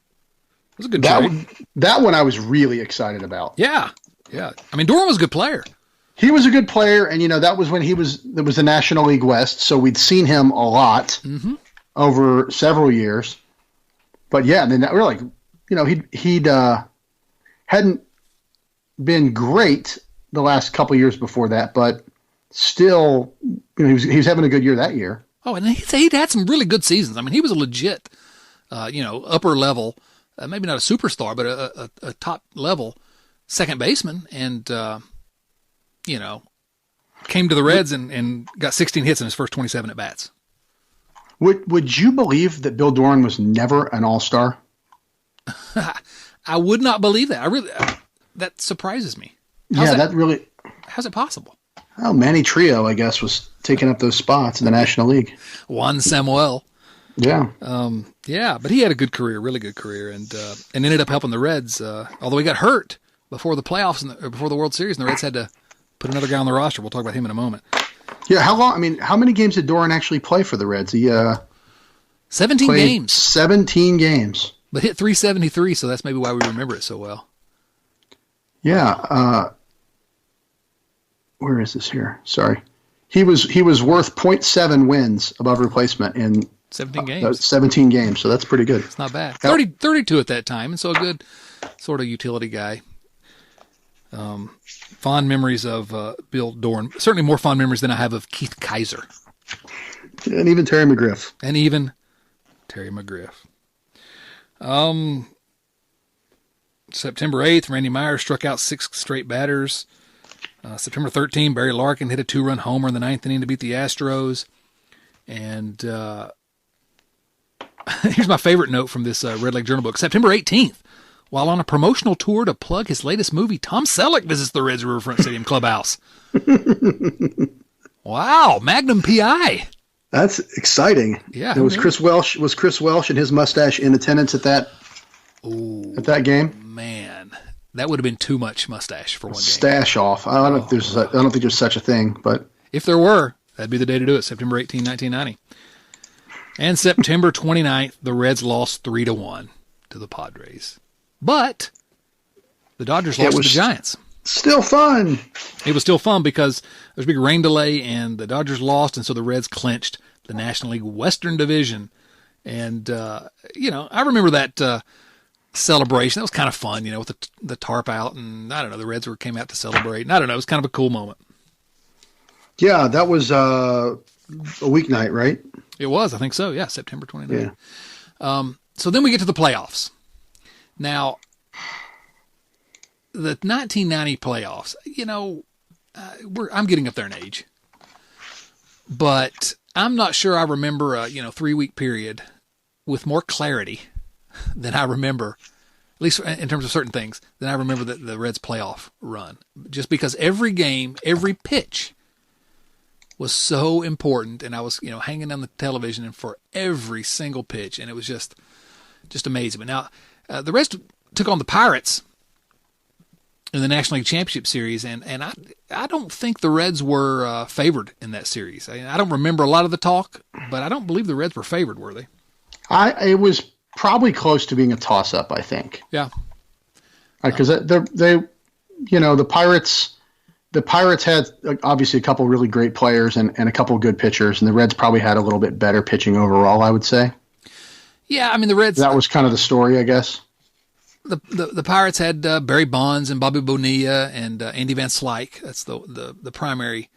It was a good trade. That one I was really excited about. Yeah. I mean, Doran was a good player. He was a good player, and, that was when it was the National League West, so we'd seen him a lot over several years. But yeah, I mean, we're like, he'd hadn't been great the last couple of years before that, but still, he was having a good year that year. Oh, and he'd had some really good seasons. I mean, he was a legit, upper level, maybe not a superstar, but a top level second baseman, and came to the Reds and got 16 hits in his first 27 at bats. Would you believe that Bill Doran was never an all-star? I would not believe that. That surprises me. How's it possible? Oh, Manny Trio, I guess, was taking up those spots in the National League. Juan Samuel. Yeah. But he had a good career, really good career, and ended up helping the Reds. Although he got hurt before the playoffs or before the World Series, and the Reds had to put another guy on the roster. We'll talk about him in a moment. Yeah, how long? I mean, how many games did Doran actually play for the Reds? He 17 games. 17 games. But hit 373, so that's maybe why we remember it so well. Yeah. Where is this here? Sorry. He was worth 0.7 wins above replacement in 17 games. 17 games, so that's pretty good. It's not bad. 32 at that time, and so a good sort of utility guy. Fond memories of Bill Doran. Certainly more fond memories than I have of Keith Kaiser. And even Terry McGriff. September 8th, Randy Myers struck out 6 straight batters. September 13th, Barry Larkin hit a 2-run homer in the 9th inning to beat the Astros. And here's my favorite note from this Red Leg Journal book. September 18th, while on a promotional tour to plug his latest movie, Tom Selleck visits the Reds Riverfront Stadium clubhouse. Wow, Magnum PI. That's exciting. Yeah. It was Chris Welsh. Was Chris Welsh and his mustache in attendance at that game? Man, that would have been too much mustache for one game. Stash off. I don't think there's such a thing, but if there were, that'd be the day to do it. September 18, 1990. And September 29th, the Reds lost 3-1 to the Padres. But the Dodgers lost to the Giants. Still fun. It was still fun because there was a big rain delay and the Dodgers lost, and so the Reds clinched the National League Western Division. And, I remember that celebration. That was kind of fun, with the tarp out, and I don't know, the Reds came out to celebrate. And I don't know, it was kind of a cool moment. Yeah, that was a weeknight, right? It was, I think so. Yeah, September 29th. Yeah. So then we get to the playoffs. Now, the 1990 playoffs, I'm getting up there in age, but I'm not sure I remember a 3-week period with more clarity than I remember, at least in terms of certain things, than I remember the Reds playoff run. Just because every game, every pitch was so important, and I was hanging on the television and for every single pitch, and it was just amazing. But now the Reds took on the Pirates in the National League Championship Series, and I don't think the Reds were favored in that series. I don't remember a lot of the talk, but I don't believe the Reds were favored, were they? It was probably close to being a toss-up, I think. Yeah, because the Pirates had obviously a couple really great players and a couple good pitchers, and the Reds probably had a little bit better pitching overall, I would say. Yeah, I mean the Reds. That was kind of the story, I guess. The Pirates had Barry Bonds and Bobby Bonilla and Andy Van Slyke. That's the primary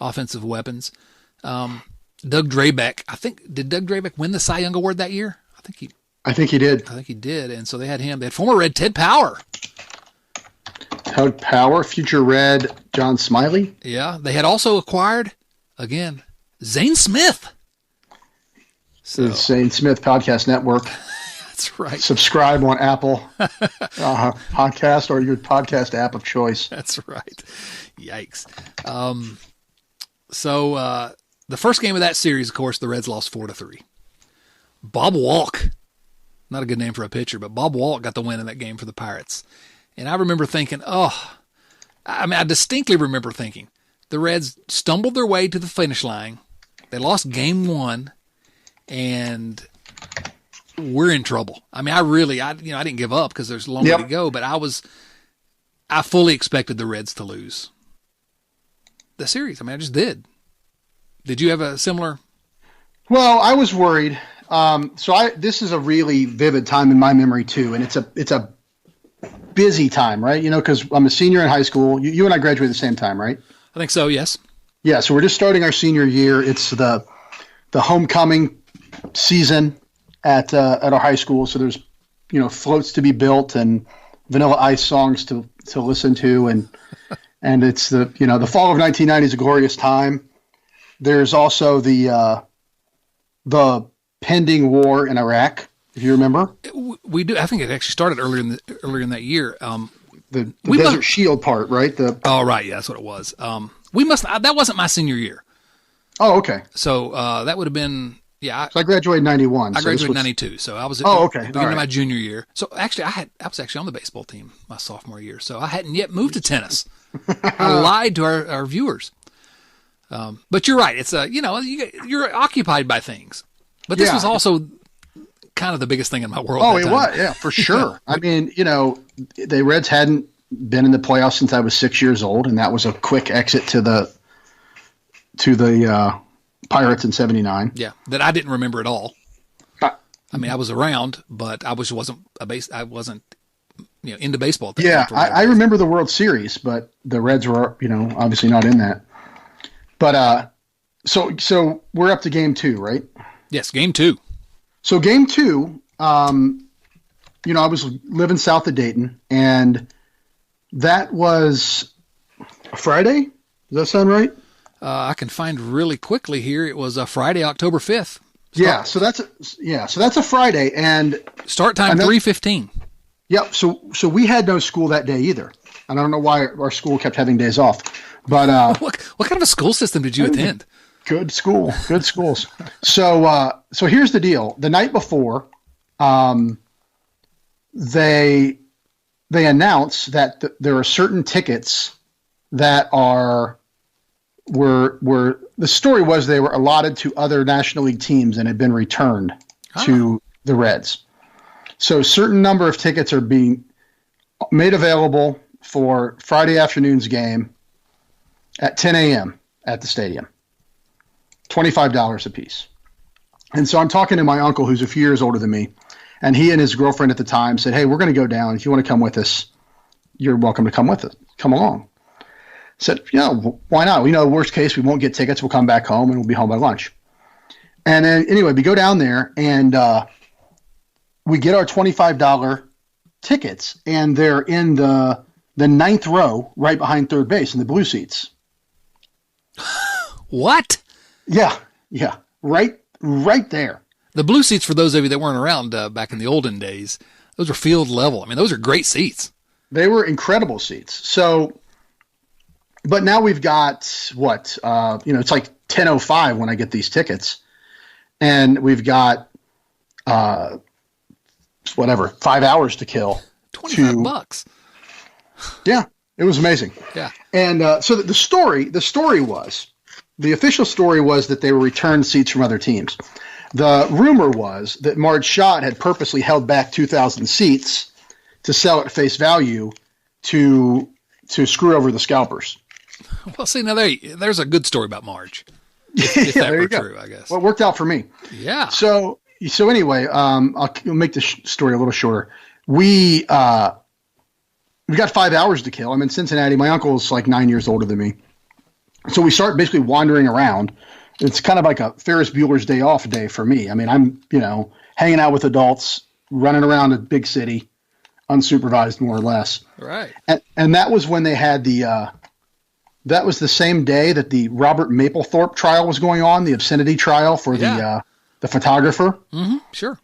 offensive weapons. Doug Drabek. Did Doug Drabek win the Cy Young Award that year? I think he did. And so they had him. They had former Red Ted Power. Ted Power, future Red John Smiley. Yeah, they had also acquired again Zane Smith. The Zane Smith Podcast Network. That's right. Subscribe on Apple Podcast or your podcast app of choice. That's right. Yikes. So the first game of that series, of course, the Reds lost 4-3. Bob Walk, not a good name for a pitcher, but Bob Walk got the win in that game for the Pirates. And I remember thinking, I distinctly remember thinking, the Reds stumbled their way to the finish line. They lost game 1, and we're in trouble. I mean, I didn't give up because there's a long way to go, but I fully expected the Reds to lose the series. I mean, I just did. Did you have a similar? Well, I was worried. This is a really vivid time in my memory too, and it's a busy time, right? Because I'm a senior in high school. You and I graduated at the same time, right? I think so. Yes. Yeah. So we're just starting our senior year. It's the homecoming season at our high school. So there's floats to be built and Vanilla Ice songs to listen to, and it's the fall of 1990 is a glorious time. There's also the pending war in Iraq, if you remember. We do. I think it actually started earlier in that year. The Desert Shield part, right? Right. Yeah, that's what it was. That wasn't my senior year. Oh, okay. So that would have been. Yeah, so I graduated in 91. I graduated in 92, so I was at the beginning of my junior year. So actually, I was actually on the baseball team my sophomore year, so I hadn't yet moved to tennis. I lied to our viewers. But you're right. It's you're occupied by things. But this was also kind of the biggest thing in my world. Oh, it was, yeah, for sure. I mean, the Reds hadn't been in the playoffs since I was 6 years old, and that was a quick exit to the Pirates in '79. Yeah, that I didn't remember at all. I mean, I was around, but I wasn't into baseball at that time. Yeah, I remember the World Series, but the Reds were obviously not in that. But so we're up to game 2, right? Yes, game 2. So game 2, I was living south of Dayton, and that was a Friday. Does that sound right? I can find really quickly here. It was a Friday, October 5th. So that's a Friday, and start time 3:15. Yep. So we had no school that day either, and I don't know why our school kept having days off. But what kind of a school system did you attend? Good schools. So here's the deal. The night before, they announced that there are certain tickets that were the story was they were allotted to other National League teams and had been returned to the Reds. So a certain number of tickets are being made available for Friday afternoon's game at 10 a.m. at the stadium. $25 a piece. And so I'm talking to my uncle, who's a few years older than me, and he and his girlfriend at the time said, "Hey, we're going to go down. If you want to come with us, you're welcome to come with us. Come along." said, why not? Worst case, we won't get tickets. We'll come back home and we'll be home by lunch. And then anyway, we go down there and we get our $25 tickets, and they're in the ninth row right behind third base in the blue seats. What? Yeah. Right there. The blue seats, for those of you that weren't around back in the olden days, those were field level. I mean, those are great seats. They were incredible seats. So, but now we've got it's like 10:05 when I get these tickets, and we've got 5 hours to kill. $25. Yeah, it was amazing. Yeah. And so the official story was that they were returned seats from other teams. The rumor was that Marge Schott had purposely held back 2,000 seats to sell at face value to screw over the scalpers. Well, see, now there's a good story about Marge. If that were true, I guess. Well, it worked out for me. Yeah. So anyway, I'll make the story a little shorter. We got 5 hours to kill. I'm in Cincinnati. My uncle's like 9 years older than me. So we start basically wandering around. It's kind of like a Ferris Bueller's Day Off day for me. I mean, I'm, hanging out with adults, running around a big city, unsupervised more or less. Right. And that was when they had that was the same day that the Robert Mapplethorpe trial was going on, the obscenity trial for the photographer. Mm-hmm. Sure.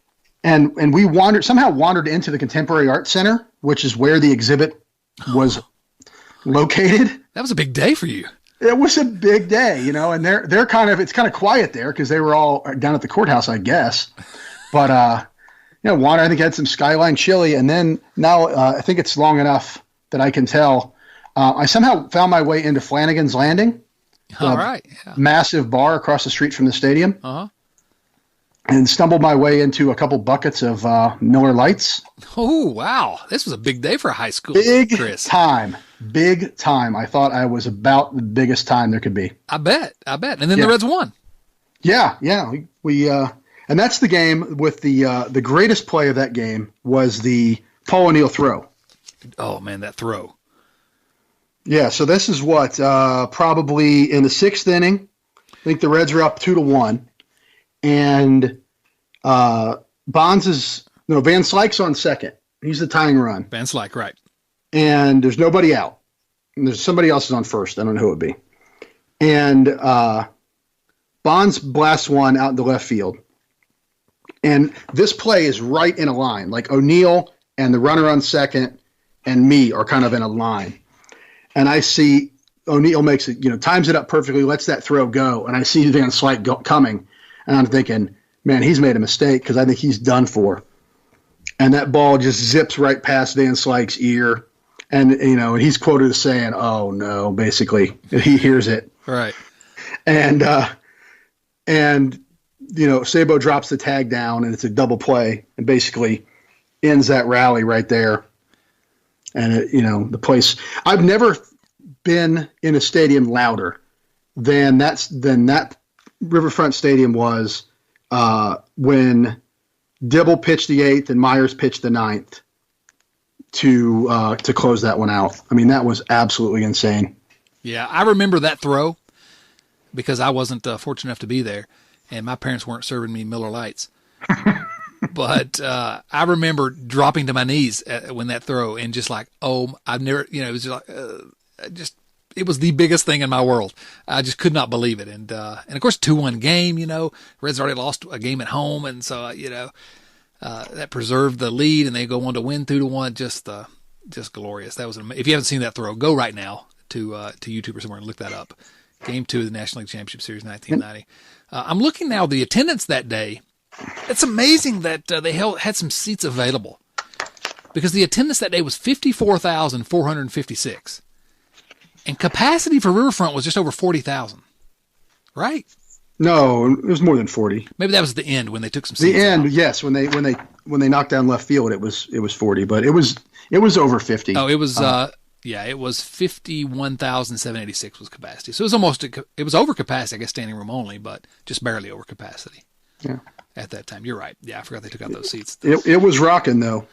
And we wandered into the Contemporary Art Center, which is where the exhibit was located. That was a big day for you. It was a big day, and they're it's kind of quiet there because they were all down at the courthouse, I guess. But, wander, I think I had some Skyline chili. And then now I think it's long enough that I can tell. I somehow found my way into Flanagan's Landing. All right. Yeah. Massive bar across the street from the stadium. Uh-huh. And stumbled my way into a couple buckets of Miller Lights. Oh, wow. This was a big day for high school, Chris. Big time. I thought I was about the biggest time there could be. I bet. And then the Reds won. Yeah. We and that's the game with the greatest play of that game was the Paul O'Neill throw. Oh, man, that throw. Yeah, so this is probably in the sixth inning. I think the Reds are up 2-1. And Van Slyke's on second. He's the tying run. Van Slyke, right. And there's nobody out. And there's somebody else is on first. I don't know who it would be. And Bonds blasts one out in the left field. And this play is right in a line. Like O'Neill and the runner on second and me are kind of in a line. And I see O'Neill makes it, times it up perfectly, lets that throw go. And I see Van Slyke coming. And I'm thinking, man, he's made a mistake because I think he's done for. And that ball just zips right past Van Slyke's ear. And, he's quoted as saying, oh, no, basically. He hears it. Right. And Sabo drops the tag down, and it's a double play and basically ends that rally right there. And, the place – I've never been in a stadium louder than that Riverfront Stadium was when Dibble pitched the eighth and Myers pitched the ninth to close that one out. I mean, that was absolutely insane. Yeah, I remember that throw because I wasn't fortunate enough to be there, and my parents weren't serving me Miller Lights. But I remember dropping to my knees when that throw and just like, I've never, it was just like, it was the biggest thing in my world. I just could not believe it. And of course, 2-1 game, Reds already lost a game at home. And so, that preserved the lead and they go on to win 2-1. Just glorious. That was, if you haven't seen that throw, go right now to YouTube or somewhere and look that up. Game 2 of the National League Championship Series 1990. I'm looking now, the attendance that day. It's amazing that they had some seats available because the attendance that day was 54,456. And capacity for Riverfront was just over 40,000, right? No, it was more than 40. Maybe that was the end when they took some seats The end, out. yes. When they knocked down left field, it was 40, but it was over 50. Oh, it was it was 51,786 was capacity. So it was over capacity, I guess standing room only, but just barely over capacity. Yeah. At that time, you're right. Yeah, I forgot they took out those seats. It was rocking though.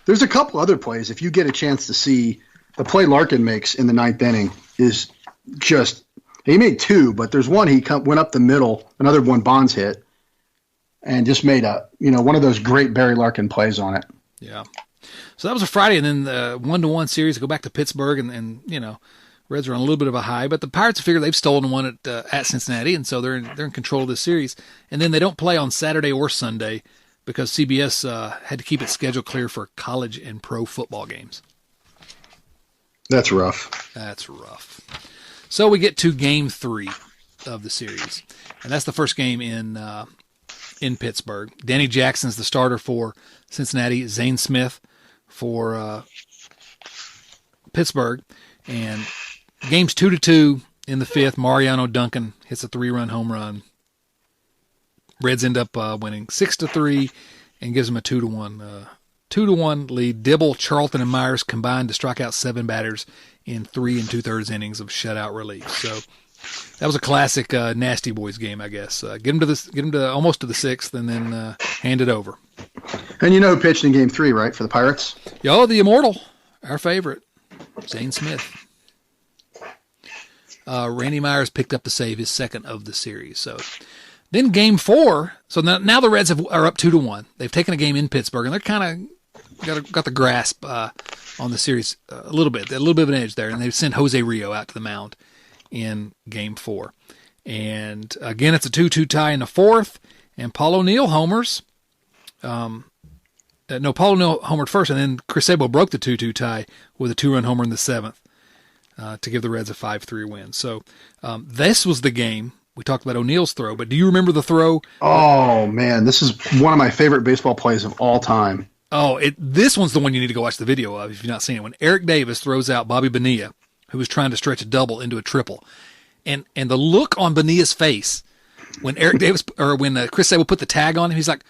There's a couple other plays if you get a chance to see. The play Larkin makes in the ninth inning is he made two, but there's one went up the middle, another one Bonds hit, and just made one of those great Barry Larkin plays on it. Yeah. So that was a Friday, and then the 1-1 series go back to Pittsburgh, and Reds are on a little bit of a high, but the Pirates figure they've stolen one at Cincinnati, and so they're in control of this series. And then they don't play on Saturday or Sunday because CBS had to keep its schedule clear for college and pro football games. That's rough. That's rough. So we get to Game 3 of the series, and that's the first game in Pittsburgh. Danny Jackson's the starter for Cincinnati. Zane Smith for Pittsburgh, and game's 2-2 in the fifth. Mariano Duncan hits a 3-run home run. Reds end up winning 6-3 and gives them a 2-1 lead. Dibble, Charlton, and Myers combined to strike out 7 batters in 3 2/3 innings of shutout relief. So that was a classic Nasty Boys game, I guess. Get them to almost to the 6th, and then hand it over. And you know who pitched in Game 3, right, for the Pirates? The Immortal, our favorite, Zane Smith. Randy Myers picked up the save, his second of the series. So then Game 4. So now the Reds are up 2-1. They've taken a game in Pittsburgh, and they're kind of got the grasp on the series a little bit of an edge there. And they send Jose Rio out to the mound in Game 4. And again, it's a 2-2 tie in the fourth. And Paul O'Neill homers. Paul O'Neill homered first, and then Chris Sabo broke the 2-2 tie with a 2-run homer in the seventh to give the Reds a 5-3 win. So this was the game. We talked about O'Neill's throw, but do you remember the throw? Oh, man, this is one of my favorite baseball plays of all time. Oh, this one's the one you need to go watch the video of if you've not seen it. When Eric Davis throws out Bobby Bonilla, who was trying to stretch a double into a triple, and the look on Bonilla's face when when Chris Sable put the tag on him, he's like,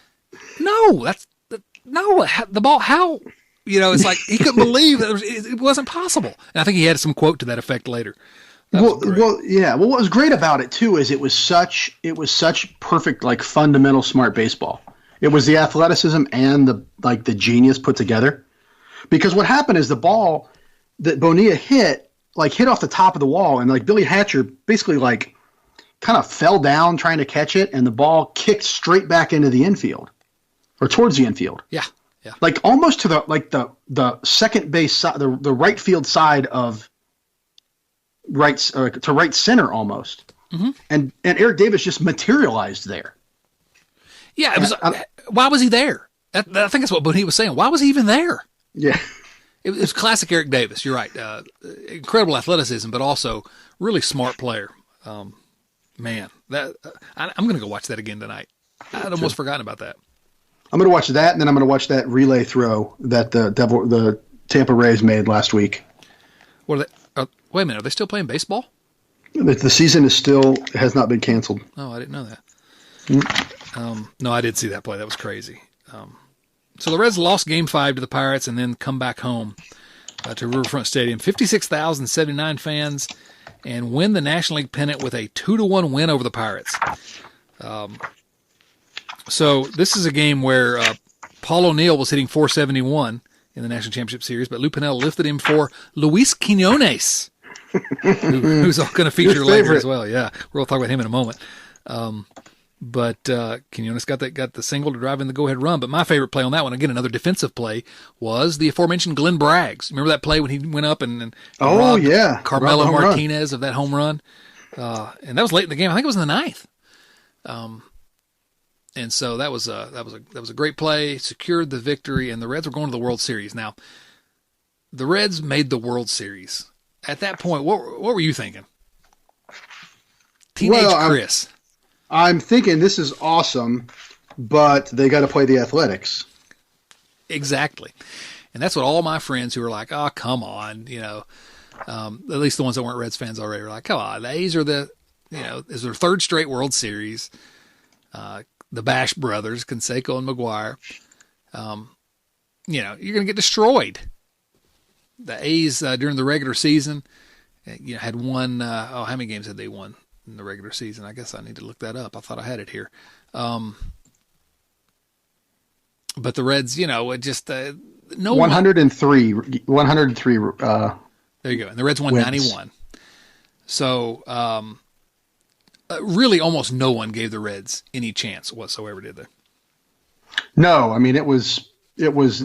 "No, the ball. How?" It's like he couldn't believe that it wasn't possible. And I think he had some quote to that effect later. Well, yeah. Well, what was great about it too is it was such perfect, like, fundamental smart baseball. It was the athleticism and the genius put together. Because what happened is the ball that Bonilla hit off the top of the wall, and Billy Hatcher basically kind of fell down trying to catch it, and the ball kicked straight back into the infield or towards the infield. Yeah. Almost to the second base side, the right field side of to right center almost. Mm-hmm. And Eric Davis just materialized there. Yeah, it was. Why was he there? I think that's what Bonilla was saying. Why was he even there? Yeah. It was classic Eric Davis. You're right. Incredible athleticism, but also really smart player. Man, I'm going to go watch that again tonight. I'd almost forgotten about that. I'm going to watch that, and then I'm going to watch that relay throw that the Tampa Rays made last week. Wait a minute. Are they still playing baseball? The season has not been canceled. Oh, I didn't know that. Mm-hmm. No, I did see that play. That was crazy. So the Reds lost Game 5 to the Pirates and then come back home to Riverfront Stadium. 56,079 fans, and win the National League pennant with a 2-1 win over the Pirates. So this is a game where Paul O'Neill was hitting .471 in the National Championship Series, but Lou Piniella lifted him for Luis Quinones, who's going to feature later as well. Yeah, we'll talk about him in a moment. But Quinones got the single to drive in the go-ahead run. But my favorite play on that one, again, another defensive play, was the aforementioned Glenn Braggs. Remember that play when he went up and robbed Carmelo Martinez of that home run? And that was late in the game. I think it was in the ninth. And so that was a great play, secured the victory, and the Reds were going to the World Series. Now, the Reds made the World Series. At that point, what were you thinking? Teenage Chris. I'm thinking this is awesome, but they got to play the Athletics. Exactly. And that's what all my friends who were like, oh, come on, at least the ones that weren't Reds fans already were like, come on, the A's are is their third straight World Series. The Bash brothers, Canseco and McGuire. You're going to get destroyed. The A's during the regular season, had won. How many games had they won in the regular season? I guess I need to look that up. I thought I had it here. But the Reds, just no 103. 103. There you go. And the Reds won wins. 91. So really almost no one gave the Reds any chance whatsoever, did they? No, I mean, it was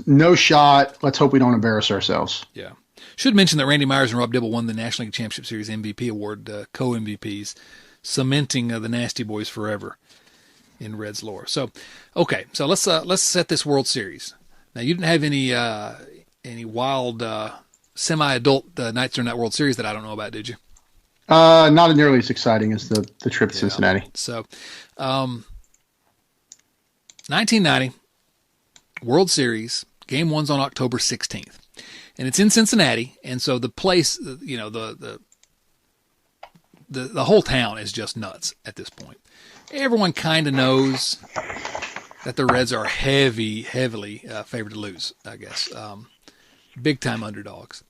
no shot. Let's hope we don't embarrass ourselves. Yeah. Should mention that Randy Myers and Rob Dibble won the National League Championship Series MVP award, co-MVPs, cementing the Nasty Boys forever in Reds lore. So, okay, so let's set this World Series. Now, you didn't have any wild semi-adult nights during that World Series that I don't know about, did you? Not nearly as exciting as the trip to Cincinnati. So, 1990 World Series, Game 1's on October 16th. And it's in Cincinnati, and so the place, you know, the whole town is just nuts at this point. Everyone kind of knows that the Reds are heavily favored to lose, I guess. Big time underdogs.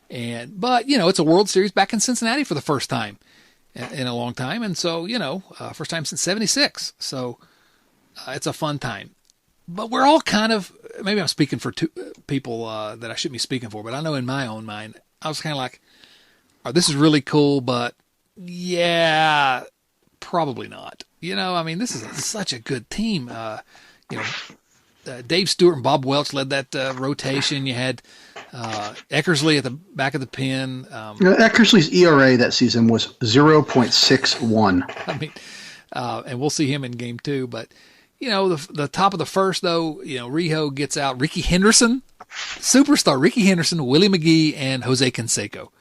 But, you know, it's a World Series back in Cincinnati for the first time in a long time. And so, you know, first time since 76. So it's a fun time. But we're all kind of, maybe I'm speaking for two people that I shouldn't be speaking for, but I know in my own mind, I was kind of like, oh, this is really cool, but yeah, probably not. You know, I mean, this is such a good team. You know, Dave Stewart and Bob Welch led that rotation. You had Eckersley at the back of the pen. Eckersley's ERA that season was 0.61. I mean, and we'll see him in Game 2, but you know, the top of the first, though, you know, Rijo gets out Ricky Henderson, superstar Ricky Henderson, Willie McGee, and Jose Canseco. So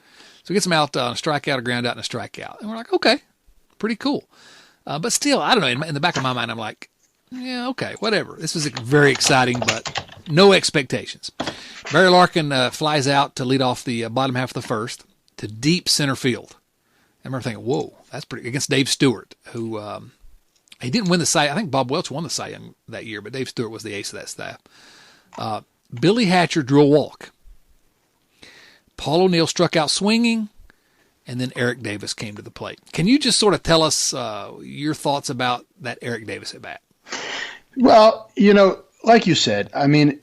he gets them out on a strikeout, a ground out, and a strikeout. And we're like, okay, pretty cool. But still, I don't know, in the back of my mind, I'm like, yeah, okay, whatever. This was very exciting, but no expectations. Barry Larkin flies out to lead off the bottom half of the first to deep center field. I remember thinking, whoa, that's pretty, against Dave Stewart, who... he didn't win the Cy. I think Bob Welch won the Cy Young that year, but Dave Stewart was the ace of that staff. Billy Hatcher drew a walk. Paul O'Neill struck out swinging, and then Eric Davis came to the plate. Can you just sort of tell us your thoughts about that Eric Davis at bat? Well, you know, like you said, I mean,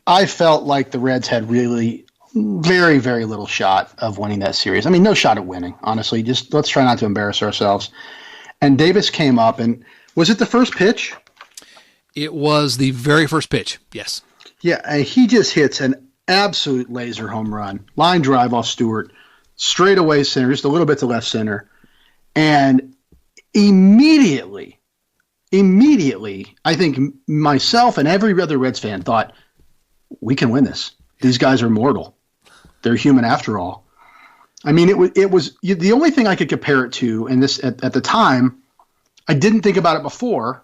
I felt like the Reds had really very, very little shot of winning that series. I mean, no shot at winning, honestly. Just let's try not to embarrass ourselves. And Davis came up, and was it the first pitch? It was the very first pitch, yes. Yeah, and he just hits an absolute laser home run. Line drive off Stewart, straight away center, just a little bit to left center. And immediately, I think myself and every other Reds fan thought, we can win this. These guys are mortal. They're human after all. I mean, it was the only thing I could compare it to, and this at the time, I didn't think about it before,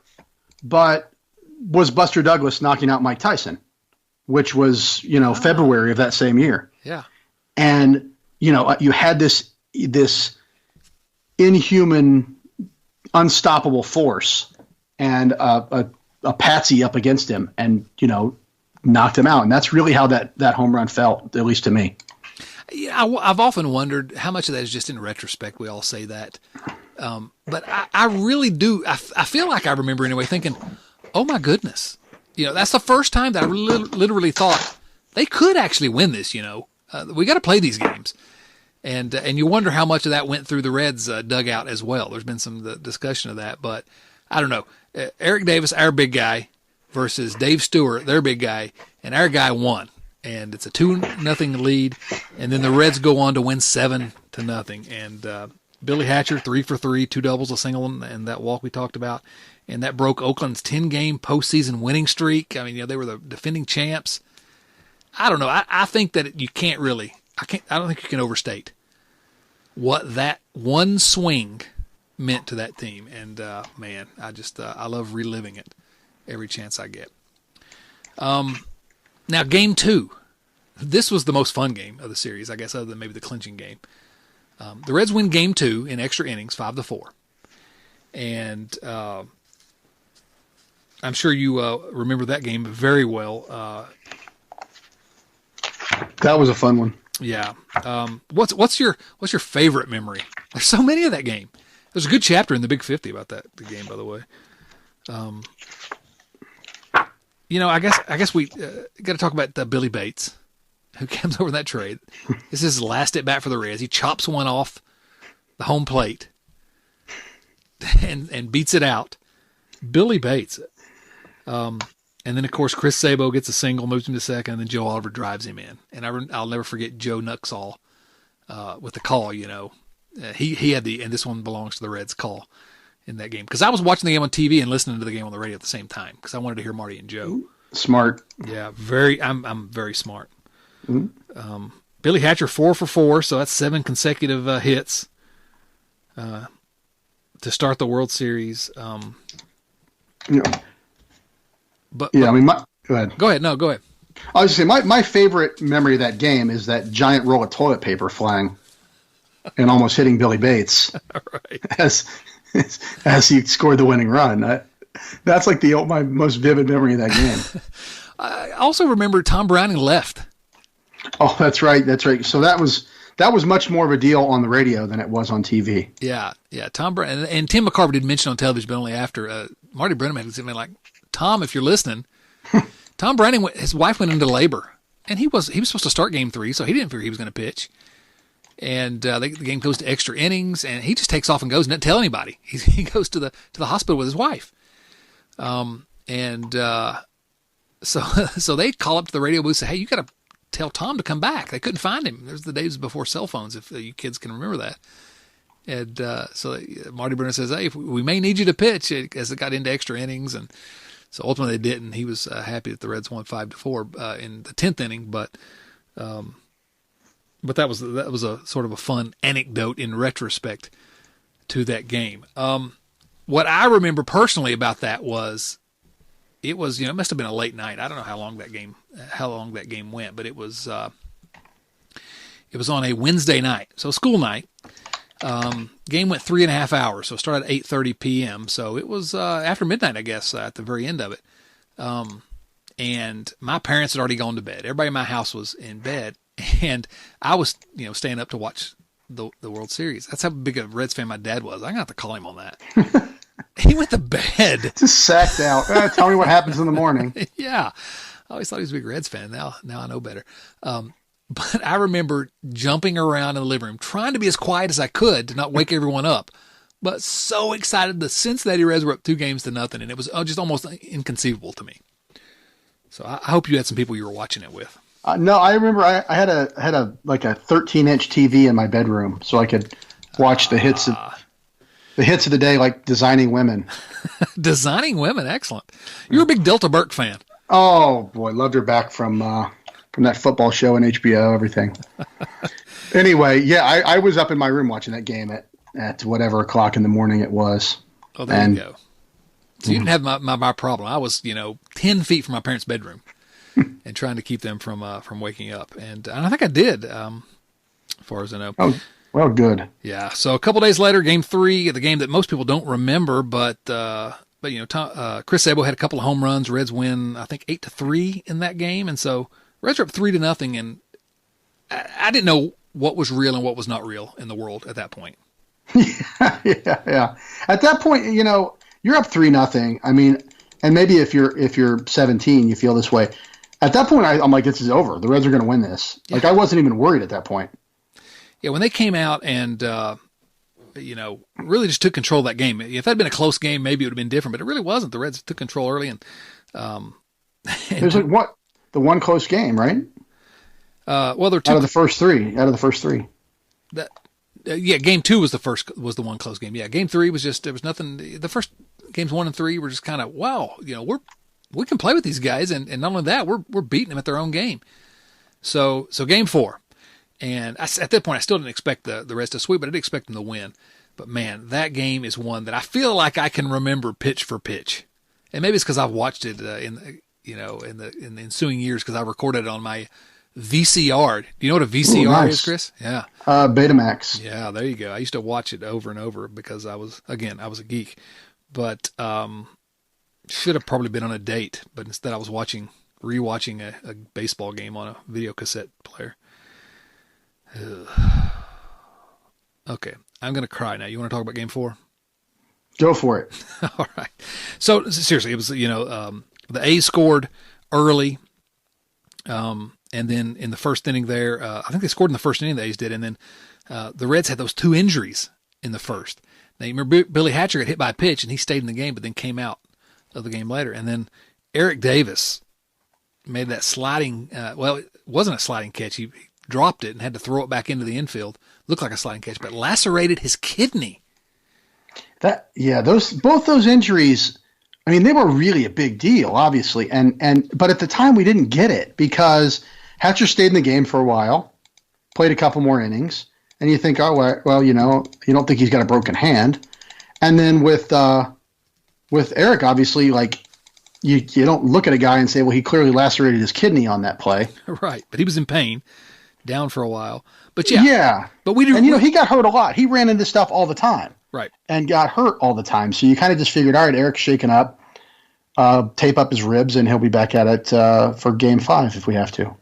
but was Buster Douglas knocking out Mike Tyson, which was, you know, February of that same year. Yeah. And, you know, you had this inhuman, unstoppable force and a patsy up against him and, you know, knocked him out. And that's really how that home run felt, at least to me. Yeah, I've often wondered how much of that is just in retrospect. We all say that. But I really do. I feel like I remember anyway thinking, oh, my goodness. You know, that's the first time that I literally thought they could actually win this, you know. We got to play these games. And you wonder how much of that went through the Reds dugout as well. There's been some discussion of that. But I don't know. Eric Davis, our big guy, versus Dave Stewart, their big guy, and our guy won. And it's a 2-0 lead, and then the Reds go on to win 7-0. And Billy Hatcher, 3 for 3, 2 doubles, a single, and that walk we talked about, and that broke Oakland's 10-game postseason winning streak. I mean, you know, they were the defending champs. I don't know. I think that you can't really. I don't think you can overstate what that one swing meant to that team. And man, I love reliving it every chance I get. Now, Game 2. This was the most fun game of the series, I guess, other than maybe the clinching game. The Reds win Game 2 in extra innings, 5-4. And I'm sure you remember that game very well. That was a fun one. Yeah. What's your favorite memory? There's so many of that game. There's a good chapter in the Big 50 about the game, by the way. You know, I guess we got to talk about Billy Bates, who comes over that trade. This is his last at bat for the Reds. He chops one off the home plate and beats it out. Billy Bates. And then, of course, Chris Sabo gets a single, moves him to second, and then Joe Oliver drives him in. And I'll never forget Joe Nuxall with the call, you know. He had and this one belongs to the Reds call in that game. Because I was watching the game on TV and listening to the game on the radio at the same time because I wanted to hear Marty and Joe. Smart. Yeah, I'm very smart. Mm-hmm. Billy Hatcher 4 for 4, so that's 7 consecutive hits to start the World Series. But I mean, go ahead. Go ahead. No, go ahead. I was going to say, my favorite memory of that game is that giant roll of toilet paper flying and almost hitting Billy Bates right. as he scored the winning run. That's like my most vivid memory of that game. I also remember Tom Browning left. Oh, that's right. So that was much more of a deal on the radio than it was on TV. Yeah. Tom Browning and Tim McCarver did mention on television, but only after Marty Brenneman had said, like, Tom, if you're listening, Tom Browning, his wife went into labor, and he was supposed to start Game 3, so he didn't figure he was going to pitch. And the game goes to extra innings, and he just takes off and goes and doesn't tell anybody. He goes to the hospital with his wife. So they call up to the radio booth and say, hey, you got to tell Tom to come back. They couldn't find him. There's the days before cell phones, if you kids can remember that. And so Marty Brenner says, hey, we may need you to pitch as it got into extra innings. And so ultimately they didn't. He was happy that the Reds won 5-4 in the 10th inning. But that was a sort of a fun anecdote in retrospect to that game. What I remember personally about that was, it must have been a late night. I don't know how long that game went, but it was on a Wednesday night, so school night. Game went 3.5 hours, so it started at 8:30 p.m. So it was after midnight, I guess, at the very end of it. And my parents had already gone to bed. Everybody in my house was in bed, and I was staying up to watch the World Series. That's how big a Reds fan my dad was. I'm gonna have to call him on that. He went to bed. Just sacked out. Tell me what happens in the morning. Yeah. I always thought he was a big Reds fan. Now I know better. But I remember jumping around in the living room, trying to be as quiet as I could to not wake everyone up, but so excited. The Cincinnati Reds were up 2-0, and it was just almost inconceivable to me. So I hope you had some people you were watching it with. No, I remember I had a 13-inch TV in my bedroom, so I could watch the hits of the day, like Designing Women. Designing Women, excellent. You're a big Delta Burke fan. Oh boy, loved her back from that football show on HBO, everything. Anyway, yeah, I was up in my room watching that game at whatever o'clock in the morning it was. Oh, there you go. So you didn't have my problem. I was 10 feet from my parents' bedroom and trying to keep them from waking up, and I think I did, as far as I know. Oh, well, good. Yeah. So a couple days later, Game 3, the game that most people don't remember, but Chris Sabo had a couple of home runs. Reds win, I think, 8-3 in that game, and so Reds are up 3-0, and I didn't know what was real and what was not real in the world at that point. Yeah. At that point, you're up 3-0. I mean, and maybe if you're 17, you feel this way. At that point, I'm like, this is over. The Reds are going to win this. Yeah. Like, I wasn't even worried at that point. Yeah, when they came out and really just took control of that game. If that had been a close game, maybe it would have been different, but it really wasn't. The Reds took control early, and there's the one close game, right? Well, there were two out of the first three. Game 2 was the one close game. Yeah, Game 3 was just, there was nothing. The first games 1 and 3 were just kind of, wow, we can play with these guys, and not only that, we're beating them at their own game. So Game 4. And at that point, I still didn't expect the Reds to sweep, but I did expect them to win. But man, that game is one that I feel like I can remember pitch for pitch, and maybe it's because I've watched it in the ensuing years because I recorded it on my VCR. Do you know what a VCR is, Chris? Yeah, Betamax. Yeah, there you go. I used to watch it over and over because I was a geek, but should have probably been on a date, but instead I was rewatching a baseball game on a video cassette player. Okay, I'm going to cry now. You want to talk about Game 4? Go for it. All right. So seriously, it was, the A's scored early, and then in the first inning there, I think they scored in the first inning, the A's did, and then the Reds had those 2 injuries in the first. Now, you remember Billy Hatcher got hit by a pitch, and he stayed in the game, but then came out of the game later. And then Eric Davis made that sliding, well, it wasn't a sliding catch. He dropped it and had to throw it back into the infield. Looked like a sliding catch, but lacerated his kidney. Both those injuries, I mean, they were really a big deal, obviously. But at the time we didn't get it because Hatcher stayed in the game for a while, played a couple more innings, and you think, oh, well, you don't think he's got a broken hand. And then with Eric, obviously, like you don't look at a guy and say, well, he clearly lacerated his kidney on that play. Right, but he was in pain, down for a while. But but he got hurt a lot. He ran into stuff all the time. Right. And got hurt all the time. So you kind of just figured, all right, Eric's shaken up, tape up his ribs, and he'll be back at it for Game 5 if we have to.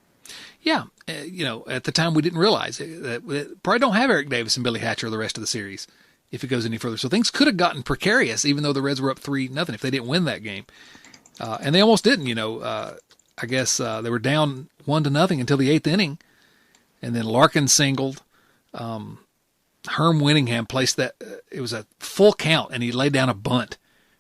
Yeah. At the time we didn't realize that we probably don't have Eric Davis and Billy Hatcher the rest of the series if it goes any further. So things could have gotten precarious, even though the Reds were up 3-0 if they didn't win that game. And they almost didn't, I guess they were down 1-0 until the 8th inning. And then Larkin singled. Herm Winningham placed that. It was a full count, and he laid down a bunt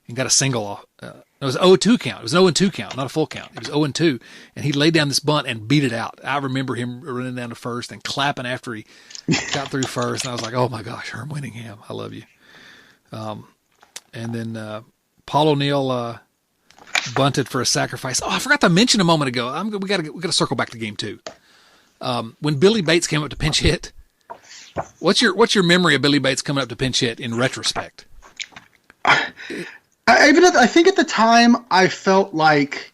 and got a single off. It was 0-2 count. It was an 0-2 count, not a full count. It was 0-2, and he laid down this bunt and beat it out. I remember him running down to first and clapping after he got through first, and I was like, oh, my gosh, Herm Winningham, I love you. And then Paul O'Neill bunted for a sacrifice. Oh, I forgot to mention a moment ago. We got to circle back to Game 2. When Billy Bates came up to pinch hit, what's your memory of Billy Bates coming up to pinch hit in retrospect? I think at the time I felt like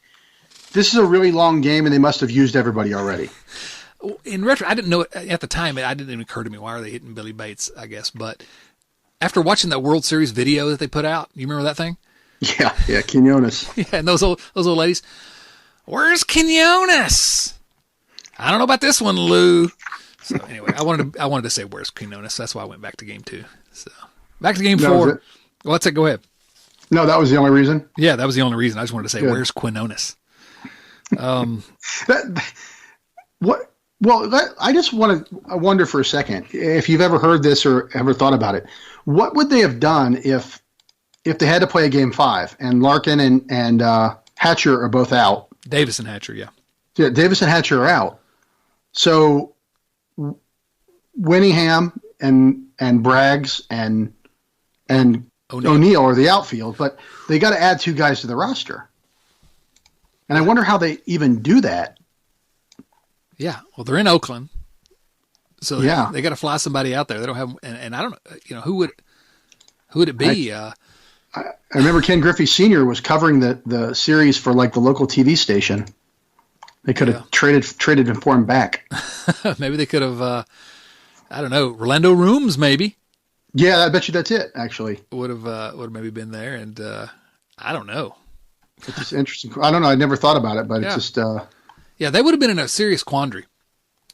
this is a really long game and they must have used everybody already. In retro, I didn't know it at the time. It didn't even occur to me, why are they hitting Billy Bates, I guess. But after watching that World Series video that they put out, you remember that thing? Yeah, Quinones. Yeah, and those old ladies. Where's Quinones? I don't know about this one, Lou. So anyway, I wanted to say where's Quinones. That's why I went back to Game 2. So back to Game 4. Well, let's go ahead. No, that was the only reason. Yeah, that was the only reason. I just wanted to say where's Quinones. I just I wonder for a second if you've ever heard this or ever thought about it. What would they have done if they had to play a Game 5 and Larkin and Hatcher are both out? Davis and Hatcher, yeah. Yeah, Davis and Hatcher are out. So Winningham and Braggs and O'Neill are the outfield, but they got to add 2 guys to the roster. And I wonder how they even do that. Yeah, well, they're in Oakland, so they got to fly somebody out there. They don't have, and I don't know, who would it be? I remember Ken Griffey Sr. was covering the series for like the local TV station. They could have traded him for him back. Maybe they could have. I don't know, Orlando Rooms, maybe. Yeah, I bet you that's it. Actually, would have maybe been there, and I don't know. It's just interesting. I don't know. I never thought about it, but it's just. Yeah, they would have been in a serious quandary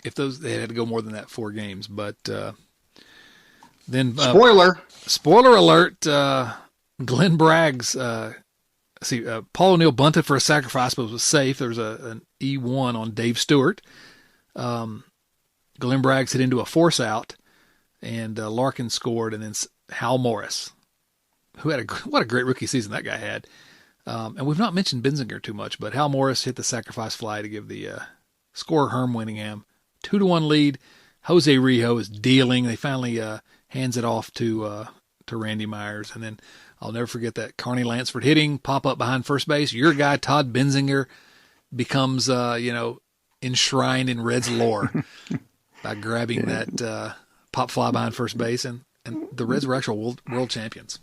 if they had to go more than that 4 games. But then spoiler alert. Glenn Bragg's. Paul O'Neill bunted for a sacrifice, but it was safe. There was an E1 on Dave Stewart. Glenn Braggs hit into a force out, and Larkin scored, and then Hal Morris, who had what a great rookie season that guy had. And we've not mentioned Benzinger too much, but Hal Morris hit the sacrifice fly to give the scorer Herm Winningham 2-1 lead. Jose Rijo is dealing. They finally hands it off to Randy Myers, and then I'll never forget that Carney Lansford hitting, pop up behind first base. Your guy Todd Benzinger becomes enshrined in Reds lore by grabbing that pop fly behind first base, and the Reds were actual world champions.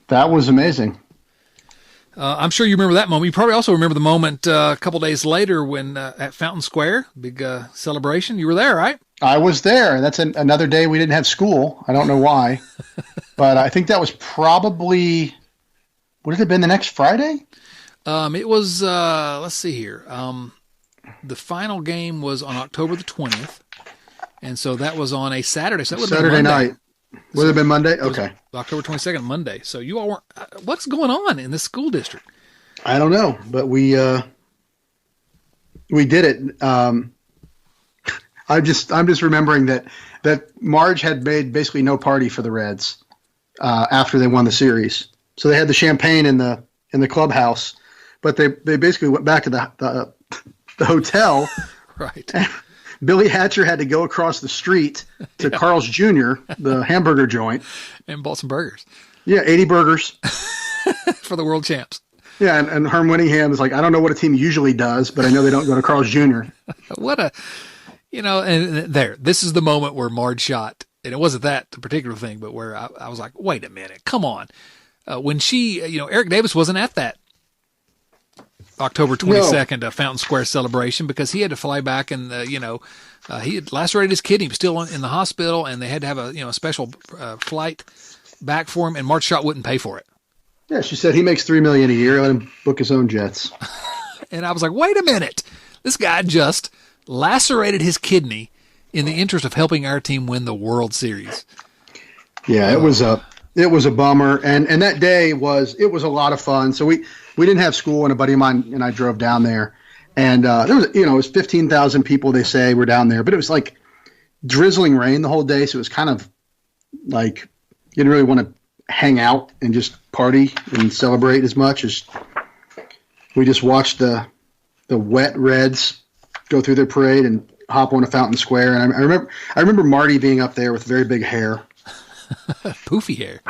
That was amazing. I'm sure you remember that moment. You probably also remember the moment a couple days later when at Fountain Square, big celebration. You were there, right? I was there. That's another day we didn't have school. I don't know why. But I think that was probably, would it have been the next Friday? It was, let's see here. The final game was on October the 20th. And so that was on a Saturday. So that would have been Monday. Night. Would it have been Monday? Okay. October 22nd, Monday. So you all weren't, what's going on in this school district? I don't know, but we did it. I'm just remembering that that Marge had made basically no party for the Reds after they won the series. So they had the champagne in the clubhouse, but they basically went back to the hotel. Right. Billy Hatcher had to go across the street to Carl's Jr., the hamburger joint, and bought some burgers. Yeah, 80 burgers for the world champs. Yeah, and Herm Winningham is like, I don't know what a team usually does, but I know they don't go to Carl's Jr. What a, and this is the moment where Marge shot, and it wasn't that particular thing, but where I was like, wait a minute, come on. When she, Eric Davis wasn't at that October 22nd Fountain Square celebration because he had to fly back and, he had lacerated his kidney. He was still in the hospital, and they had to have a special flight back for him, and Marge Schott wouldn't pay for it. Yeah, she said he makes $3 million a year. Let him book his own jets. And I was like, wait a minute. This guy just lacerated his kidney in the interest of helping our team win the World Series. Yeah, it was a bummer. And that day was a lot of fun. So we didn't have school, and a buddy of mine and I drove down there. And there was, it was 15,000 people, they say, were down there. But it was like drizzling rain the whole day. So it was kind of like you didn't really want to hang out and just party and celebrate as much as we just watched the wet Reds go through their parade and hop on a Fountain Square. And I remember Marty being up there with very big hair. Poofy hair.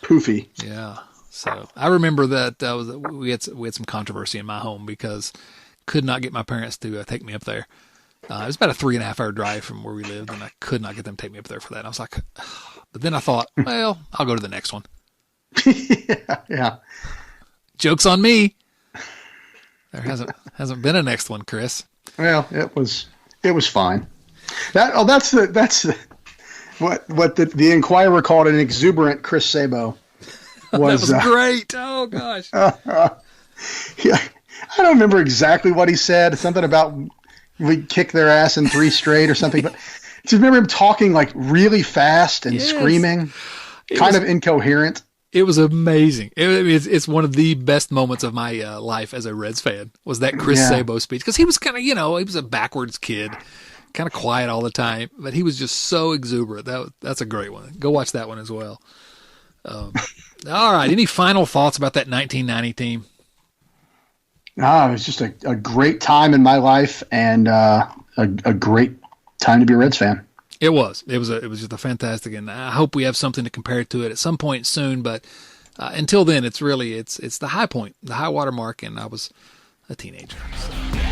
Poofy. Yeah. So I remember that we had some controversy in my home because could not get my parents to take me up there. It was about a 3.5 hour drive from where we lived, and I could not get them to take me up there for that. And I was like, but then I thought, well, I'll go to the next one. Yeah. Joke's on me. There hasn't been a next one, Chris. Well, it was fine. That's what the Inquirer called an exuberant Chris Sabo. That was great. Oh gosh. Yeah, I don't remember exactly what he said. Something about we kick their ass in 3 straight or something. But I just remember him talking like really fast and screaming, kind of incoherent. It was amazing. It's one of the best moments of my life as a Reds fan was that Chris Sabo speech. Because he was kind of, he was a backwards kid, kind of quiet all the time, but he was just so exuberant. That's a great one. Go watch that one as well. All right. Any final thoughts about that 1990 team? It was just a great time in my life and a great time to be a Reds fan. It was just a fantastic, and I hope we have something to compare to it at some point soon. But until then, it's the high point, the high water mark, and I was a teenager. So.